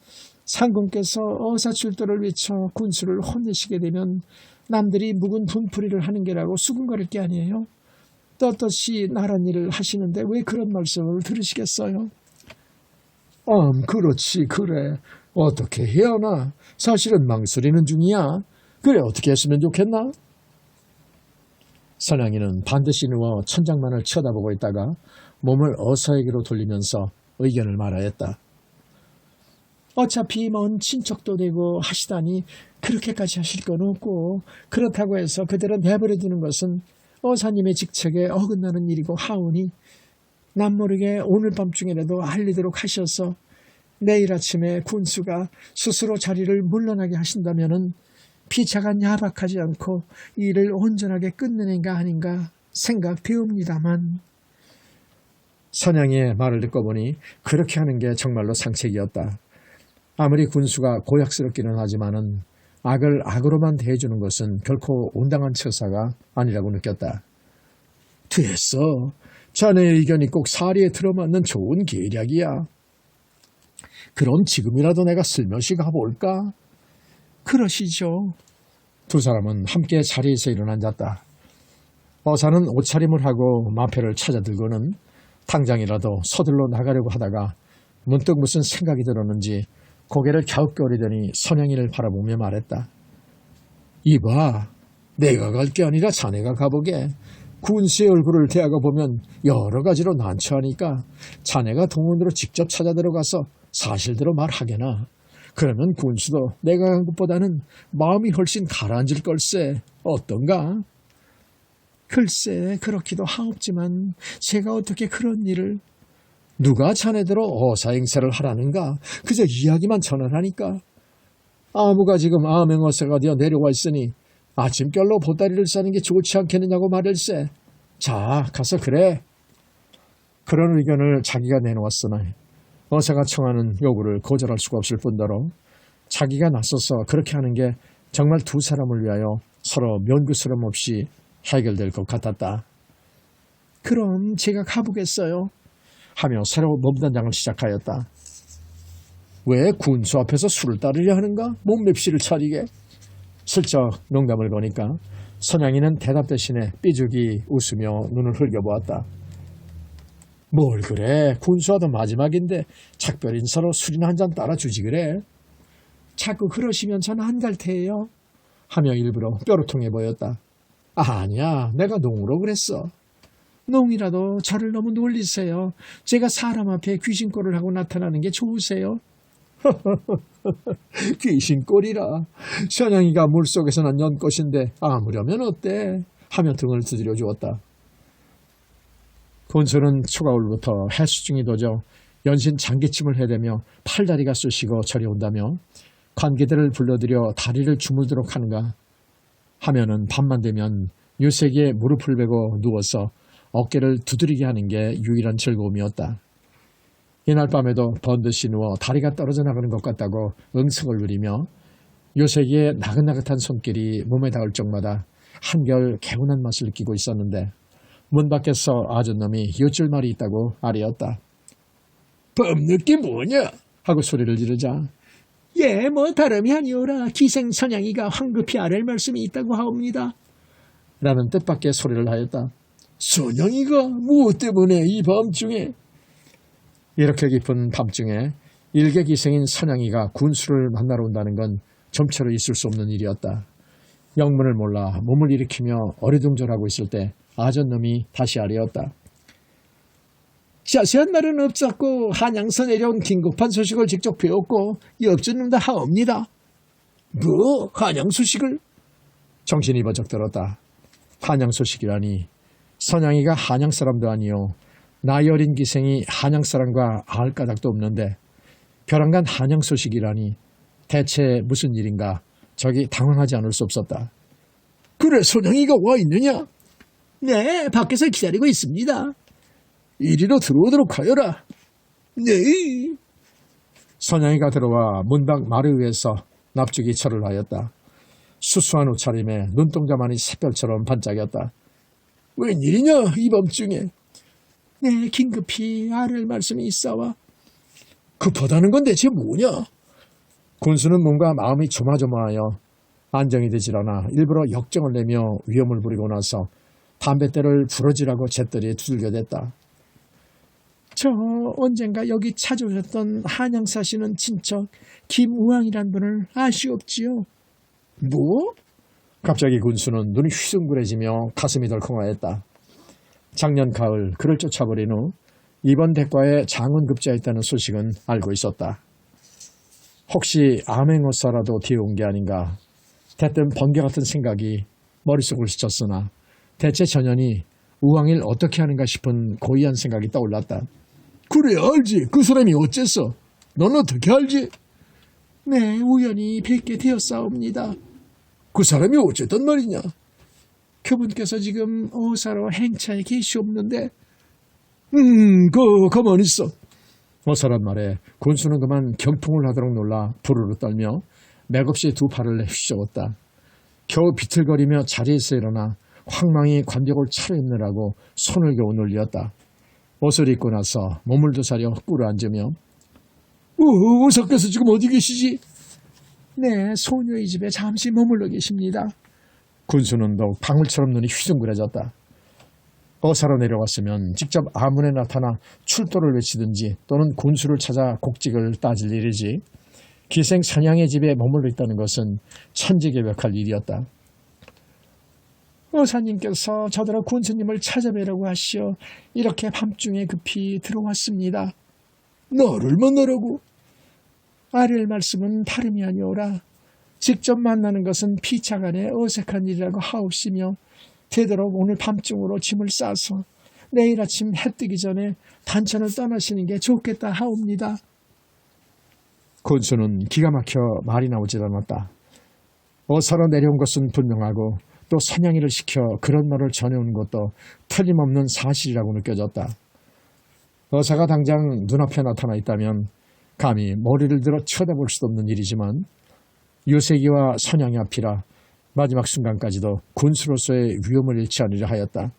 상공께서 어사출도를 외쳐 군수를 혼내시게 되면 남들이 묵은 분풀이를 하는 게라고 수군거릴 게 아니에요. 떳떳이 나란 일을 하시는데 왜 그런 말씀을 들으시겠어요? 그렇지, 그래. 어떻게 해야 하나? 사실은 망설이는 중이야. 그래, 어떻게 했으면 좋겠나? 선양이는 반드시 누워 천장만을 쳐다보고 있다가 몸을 어사에게로 돌리면서 의견을 말하였다. 어차피 먼 친척도 되고 하시다니 그렇게까지 하실 건 없고 그렇다고 해서 그대로 내버려두는 것은 어사님의 직책에 어긋나는 일이고 하오니 남모르게 오늘 밤중에라도 알리도록 하셔서 내일 아침에 군수가 스스로 자리를 물러나게 하신다면은 피차가 야박하지 않고 일을 온전하게 끝내는가 아닌가 생각되옵니다만. 선양이의 말을 듣고 보니 그렇게 하는 게 정말로 상책이었다. 아무리 군수가 고약스럽기는 하지만은 악을 악으로만 대해주는 것은 결코 온당한 처사가 아니라고 느꼈다. 됐어. 자네의 의견이 꼭 사리에 들어맞는 좋은 계략이야. 그럼 지금이라도 내가 슬며시 가볼까? 그러시죠. 두 사람은 함께 자리에서 일어나앉았다. 어사는 옷차림을 하고 마패를 찾아들고는 당장이라도 서둘러 나가려고 하다가 문득 무슨 생각이 들었는지 고개를 갸웃거리더니 선영이를 바라보며 말했다. 이봐, 내가 갈 게 아니라 자네가 가보게. 군수의 얼굴을 대하고 보면 여러 가지로 난처하니까 자네가 동원으로 직접 찾아 들어가서 사실대로 말하게나. 그러면 군수도 내가 간 것보다는 마음이 훨씬 가라앉을 걸세. 어떤가? 글쎄, 그렇기도 하옵지만 제가 어떻게 그런 일을. 누가 자네들어 어사 행세를 하라는가? 그저 이야기만 전하라니까. 아무가 지금 암행어사가 되어 내려와 있으니 아침결로 보따리를 싸는 게 좋지 않겠느냐고 말일세. 자, 가서 그래. 그런 의견을 자기가 내놓았으나 어사가 청하는 요구를 거절할 수가 없을 뿐더러 자기가 나서서 그렇게 하는 게 정말 두 사람을 위하여 서로 면구스럼 없이 해결될 것 같았다. 그럼 제가 가보겠어요. 하며 새로 몸단장을 시작하였다. 왜 군수 앞에서 술을 따르려 하는가? 몸맵시를 차리게. 슬쩍 농담을 거니까 선양이는 대답 대신에 삐죽이 웃으며 눈을 흘겨보았다. 뭘 그래? 군수와도 마지막인데 작별 인사로 술이나 한잔 따라주지 그래? 자꾸 그러시면 전 안 갈 테예요. 하며 일부러 뾰루통해 보였다. 아니야, 내가 농으로 그랬어. 농이라도 저를 너무 놀리세요. 제가 사람 앞에 귀신꼴을 하고 나타나는 게 좋으세요? 귀신꼴이라. 선양이가 물속에서 난 연꽃인데 아무려면 어때? 하며 등을 두드려 주었다. 군수는 초가을부터 해수증이 도져 연신 장기침을 해대며 팔다리가 쑤시고 저리 온다며 관계들을 불러들여 다리를 주물도록 하는가 하면은 밤만 되면 유색에 무릎을 베고 누워서 어깨를 두드리게 하는 게 유일한 즐거움이었다. 이날 밤에도 번듯이 누워 다리가 떨어져 나가는 것 같다고 응석을 부리며 요색이의 나긋나긋한 손길이 몸에 닿을 적마다 한결 개운한 맛을 느끼고 있었는데 문 밖에서 아랫놈이 여쭐 말이 있다고 아뢰었다. 밤늦게 뭐냐? 하고 소리를 지르자 예, 뭐 다름이 아니오라. 기생선양이가 황급히 아랠 말씀이 있다고 하옵니다. 라는 뜻밖의 소리를 하였다. 선양이가 무엇 때문에 이 밤중에? 이렇게 깊은 밤중에 일개기생인 선양이가 군수를 만나러 온다는 건 점처럼 있을 수 없는 일이었다. 영문을 몰라 몸을 일으키며 어리둥절하고 있을 때 아전놈이 다시 아뢰었다. 자세한 말은 없었고 한양서 내려온 긴급한 소식을 직접 배웠고 엽주는다 하옵니다. 뭐? 한양 소식을? 정신이 버쩍 들었다. 한양 소식이라니. 선양이가 한양 사람도 아니요. 나이 어린 기생이 한양 사람과 알 까닭도 없는데 벼랑간 한양 소식이라니. 대체 무슨 일인가? 저기 당황하지 않을 수 없었다. 그래, 선양이가 와 있느냐? 네, 밖에서 기다리고 있습니다. 이리로 들어오도록 하여라. 네. 선양이가 들어와 문밖 마루 위에서 납죽이 절을 하였다. 수수한 옷차림에 눈동자만이 샛별처럼 반짝였다. 웬일이냐 이 밤중에? 네, 긴급히 아랠 말씀이 있어와. 급하다는 건 대체 뭐냐? 군수는 뭔가 마음이 조마조마하여 안정이 되질 않아 일부러 역정을 내며 위험을 부리고 나서 담뱃대를 부러지라고 잿더리에 두들겨댔다. 저 언젠가 여기 찾아오셨던 한양 사시는 친척 김우왕이란 분을 아시옵지요? 뭐? 갑자기 군수는 눈이 휘둥그레지며 가슴이 덜컹하였다. 작년 가을 그를 쫓아버린 후 이번 대과에 장원급제했다는 소식은 알고 있었다. 혹시 암행어사라도 뒤어온 게 아닌가. 대뜸 번개 같은 생각이 머릿속을 스쳤으나 대체 전현이 우왕일 어떻게 하는가 싶은 고의한 생각이 떠올랐다. 그래, 알지. 그 사람이 어째서? 넌 어떻게 알지? 네, 우연히 뵙게 되었사옵니다. 그 사람이 어쨌단 말이냐? 그분께서 지금 오사로 행차에 계시옵는데 가만히 있어. 어사란 말에 군수는 그만 경풍을 하도록 놀라 부르르 떨며 맥없이 두 팔을 휘저었다. 겨우 비틀거리며 자리에서 일어나 황망히 관벽을 차려입느라고 손을 겨우 놀렸다. 옷을 입고 나서 몸을 도사려 꿇어앉으며 어사께서 지금 어디 계시지? 네, 소녀의 집에 잠시 머물러 계십니다. 군수는 더욱 방울처럼 눈이 휘둥그레졌다. 어사로 내려왔으면 직접 아문에 나타나 출도를 외치든지 또는 군수를 찾아 곡직을 따질 일이지 기생 선양의 집에 머물러 있다는 것은 천지개벽할 일이었다. 어사님께서 저더러 군수님을 찾아뵈라고 하시어 이렇게 밤중에 급히 들어왔습니다. 나를 만나라고? 아랠 말씀은 다름이 아니오라. 직접 만나는 것은 피차간에 어색한 일이라고 하옵시며 되도록 오늘 밤중으로 짐을 싸서 내일 아침 해 뜨기 전에 단천을 떠나시는 게 좋겠다 하옵니다. 군수는 기가 막혀 말이 나오질 않았다. 어사로 내려온 것은 분명하고 또 선양이를 시켜 그런 말을 전해온 것도 틀림없는 사실이라고 느껴졌다. 어사가 당장 눈앞에 나타나 있다면 감히 머리를 들어 쳐다볼 수도 없는 일이지만 유색이와 선양이 앞이라 마지막 순간까지도 군수로서의 위험을 잃지 않으려 하였다.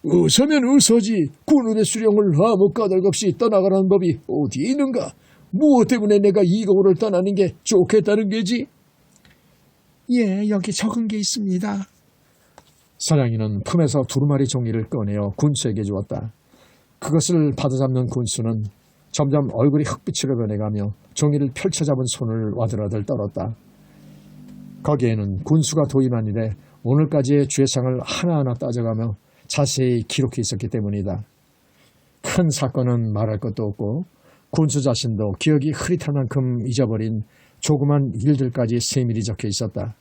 어서면 어서지 군우의 수령을 아무 까닭 없이 떠나가라는 법이 어디에 있는가? 무엇 때문에 내가 이국을 떠나는 게 좋겠다는 게지? 예, 여기 적은 게 있습니다. 선양이는 품에서 두루마리 종이를 꺼내어 군수에게 주었다. 그것을 받아잡는 군수는 점점 얼굴이 흑빛으로 변해가며 종이를 펼쳐잡은 손을 와들와들 떨었다. 거기에는 군수가 도임한 이래 오늘까지의 죄상을 하나하나 따져가며 자세히 기록해 있었기 때문이다. 큰 사건은 말할 것도 없고 군수 자신도 기억이 흐릿할 만큼 잊어버린 조그만 일들까지 세밀히 적혀 있었다.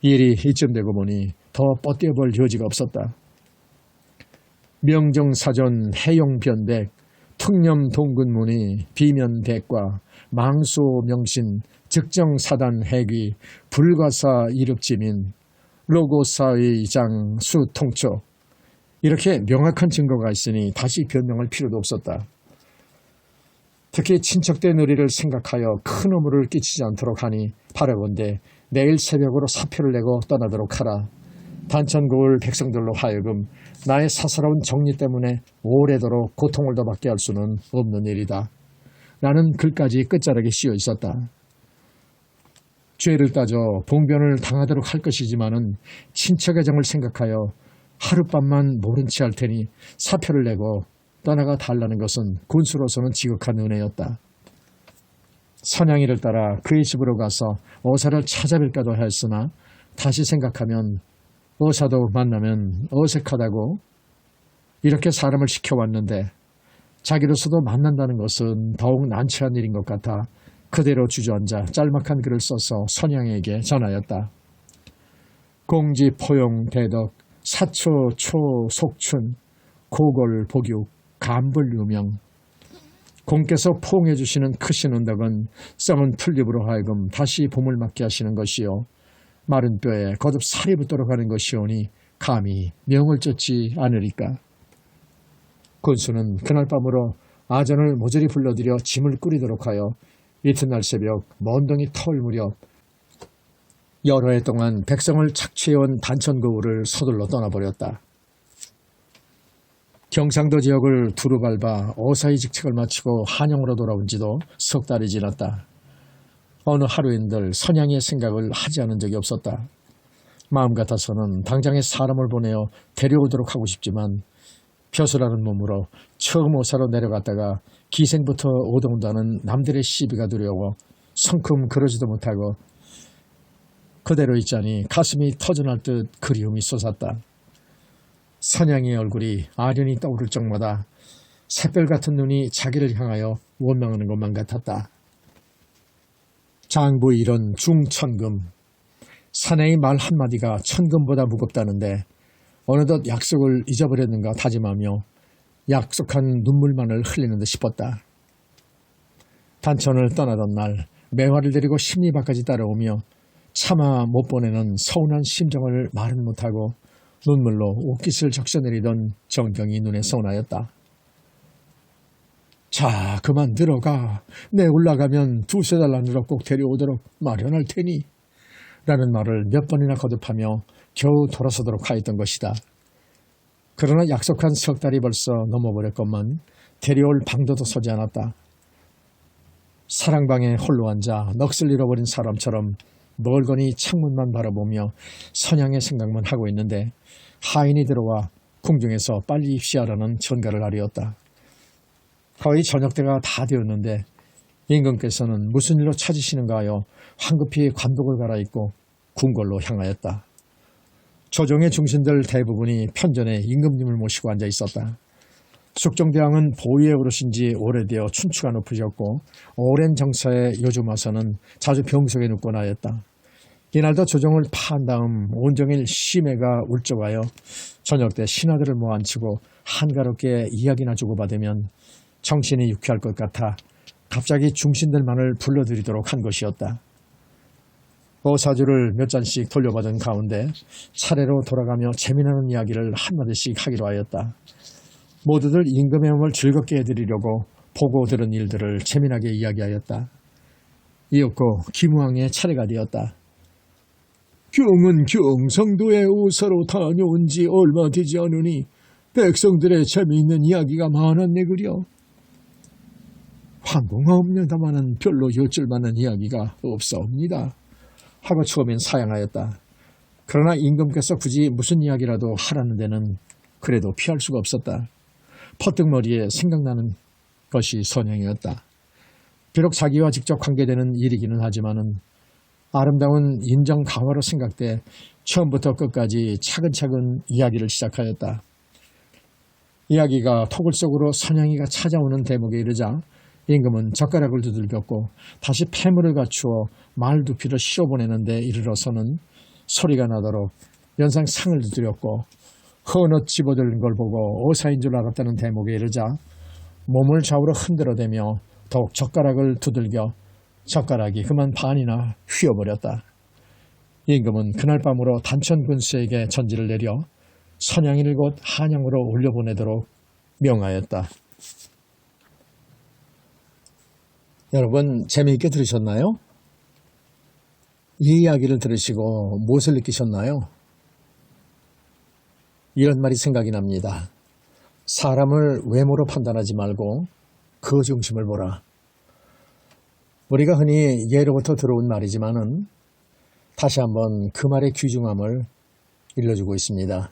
일이 이쯤 되고 보니 더 뻗대어볼 여지가 없었다. 명정사전 해용변백 특념동군문의 비면백과 망수명신 즉정사단 해귀 불가사 이륵지민 로고사의 장 수통초 이렇게 명확한 증거가 있으니 다시 변명할 필요도 없었다. 특히 친척된 의리를 생각하여 큰 업무를 끼치지 않도록 하니 바라건대 내일 새벽으로 사표를 내고 떠나도록 하라. 단천고을 백성들로 하여금 나의 사사로운 정리 때문에 오래도록 고통을 더 받게 할 수는 없는 일이다. 나는 글까지 끝자락에 씌어 있었다. 죄를 따져 봉변을 당하도록 할 것이지만은 친척의 정을 생각하여 하룻밤만 모른 채 할 테니 사표를 내고 떠나가 달라는 것은 군수로서는 지극한 은혜였다. 선양이를 따라 그의 집으로 가서 어사를 찾아뵐까도 하였으나 다시 생각하면 어사도 만나면 어색하다고 이렇게 사람을 시켜왔는데 자기로서도 만난다는 것은 더욱 난처한 일인 것 같아 그대로 주저앉아 짤막한 글을 써서 선양에게 전하였다. 공지 포용 대덕 사초 초 속춘 고골 복육 감불 유명 공께서 포옹해 주시는 크신 은덕은 썩은 풀잎으로 하여금 다시 봄을 맞게 하시는 것이요 마른 뼈에 거듭 살이 붙도록 하는 것이오니 감히 명을 쫓지 않으리까. 군수는 그날 밤으로 아전을 모조리 불러들여 짐을 꾸리도록 하여 이튿날 새벽 먼덩이 터울 무렵 여러 해 동안 백성을 착취해온 단천거울을 서둘러 떠나버렸다. 경상도 지역을 두루 밟아 어사의 직책을 마치고 한영으로 돌아온 지도 석 달이 지났다. 어느 하루인들 선양의 생각을 하지 않은 적이 없었다. 마음 같아서는 당장에 사람을 보내어 데려오도록 하고 싶지만 벼슬하는 몸으로 처음 어사로 내려갔다가 기생부터 오동다는 남들의 시비가 두려워 성큼 그러지도 못하고 그대로 있자니 가슴이 터져날 듯 그리움이 솟았다. 선양의 얼굴이 아련히 떠오를 적마다 샛별 같은 눈이 자기를 향하여 원망하는 것만 같았다. 장부 일은 중천금. 사내의 말 한마디가 천금보다 무겁다는데 어느덧 약속을 잊어버렸는가 다짐하며 약속한 눈물만을 흘리는 듯 싶었다. 단천을 떠나던 날 매화를 데리고 심리밖까지 따라오며 차마 못 보내는 서운한 심정을 말은 못하고 눈물로 옷깃을 적셔내리던 정경이 눈에 선하였다. 자, 그만 들어가. 내 올라가면 두세 달 안으로 꼭 데려오도록 마련할 테니. 라는 말을 몇 번이나 거듭하며 겨우 돌아서도록 하였던 것이다. 그러나 약속한 석 달이 벌써 넘어버렸건만 데려올 방도도 서지 않았다. 사랑방에 홀로 앉아 넋을 잃어버린 사람처럼 멀거니 창문만 바라보며 선양의 생각만 하고 있는데 하인이 들어와 궁중에서 빨리 입시하라는 전가를 아뢰었다. 거의 저녁때가 다 되었는데 임금께서는 무슨 일로 찾으시는가 하여 황급히 관복을 갈아입고 궁궐로 향하였다. 조정의 중신들 대부분이 편전에 임금님을 모시고 앉아 있었다. 숙종대왕은 보위에 오르신 지 오래되어 춘추가 높으셨고 오랜 정사에 요즘 와서는 자주 병석에 눕곤 하였다. 이날도 조정을 파한 다음 온종일 심해가 울적하여 저녁 때 신하들을 모아앉히고 한가롭게 이야기나 주고받으면 정신이 유쾌할 것 같아 갑자기 중신들만을 불러들이도록 한 것이었다. 오사주를 몇 잔씩 돌려받은 가운데 차례로 돌아가며 재미나는 이야기를 한마디씩 하기로 하였다. 모두들 임금의 몸을 즐겁게 해드리려고 보고 들은 일들을 재미나게 이야기하였다. 이었고 김우왕의 차례가 되었다. 경은 경상도에 오사로 다녀온 지 얼마 되지 않으니 백성들의 재미있는 이야기가 많았네 그려. 황궁하옵니다마는 별로 여쭐 만한 이야기가 없사옵니다. 하고 처음엔 사양하였다. 그러나 임금께서 굳이 무슨 이야기라도 하라는 데는 그래도 피할 수가 없었다. 퍼뜩머리에 생각나는 것이 선양이었다. 비록 자기와 직접 관계되는 일이기는 하지만은 아름다운 인정 강화로 생각돼 처음부터 끝까지 차근차근 이야기를 시작하였다. 이야기가 토굴 속으로 선양이가 찾아오는 대목에 이르자 임금은 젓가락을 두들겼고 다시 폐물을 갖추어 말두피를 씌워보내는데 이르러서는 소리가 나도록 연상 상을 두드렸고 헌옷 집어들는 걸 보고 어사인 줄 알았다는 대목에 이르자 몸을 좌우로 흔들어대며 더욱 젓가락을 두들겨 젓가락이 그만 반이나 휘어버렸다. 임금은 그날 밤으로 단천 군수에게 전지를 내려 선양이를 곧 한양으로 올려보내도록 명하였다. 여러분 재미있게 들으셨나요? 이 이야기를 들으시고 무엇을 느끼셨나요? 이런 말이 생각이 납니다. 사람을 외모로 판단하지 말고 그 중심을 보라. 우리가 흔히 예로부터 들어온 말이지만은 다시 한번 그 말의 귀중함을 일러주고 있습니다.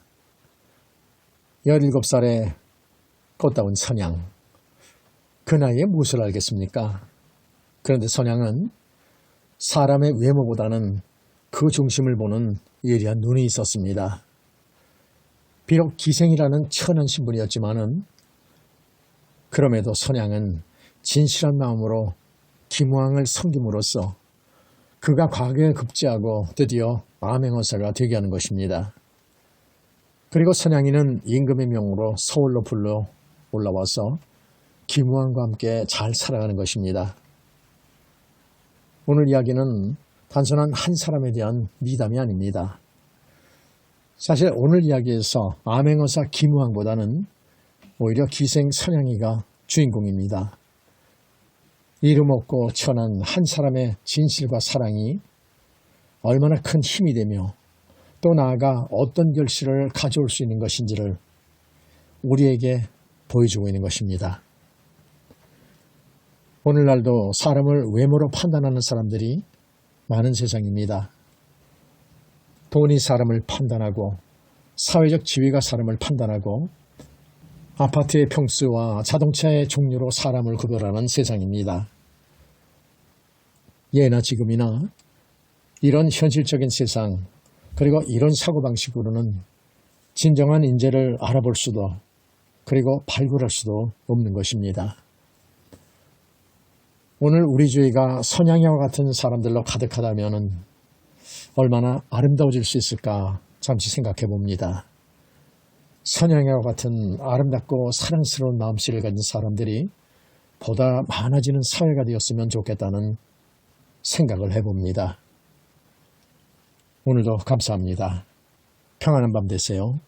17살의 꽃다운 선양. 그 나이에 무엇을 알겠습니까? 그런데 선양은 사람의 외모보다는 그 중심을 보는 예리한 눈이 있었습니다. 비록 기생이라는 천한 신분이었지만은 그럼에도 선양은 진실한 마음으로 김우왕을 섬김으로써 그가 과거에 급제하고 드디어 암행어사가 되게 하는 것입니다. 그리고 선양이는 임금의 명으로 서울로 불러 올라와서 김우왕과 함께 잘 살아가는 것입니다. 오늘 이야기는 단순한 한 사람에 대한 미담이 아닙니다. 사실 오늘 이야기에서 암행어사 김우왕보다는 오히려 기생 선양이가 주인공입니다. 이름 없고 천한 한 사람의 진실과 사랑이 얼마나 큰 힘이 되며 또 나아가 어떤 결실을 가져올 수 있는 것인지를 우리에게 보여주고 있는 것입니다. 오늘날도 사람을 외모로 판단하는 사람들이 많은 세상입니다. 돈이 사람을 판단하고 사회적 지위가 사람을 판단하고 아파트의 평수와 자동차의 종류로 사람을 구별하는 세상입니다. 예나 지금이나 이런 현실적인 세상 그리고 이런 사고방식으로는 진정한 인재를 알아볼 수도 그리고 발굴할 수도 없는 것입니다. 오늘 우리 주위가 선양이와 같은 사람들로 가득하다면 얼마나 아름다워질 수 있을까 잠시 생각해 봅니다. 선양이와 같은 아름답고 사랑스러운 마음씨를 가진 사람들이 보다 많아지는 사회가 되었으면 좋겠다는 생각을 해봅니다. 오늘도 감사합니다. 평안한 밤 되세요.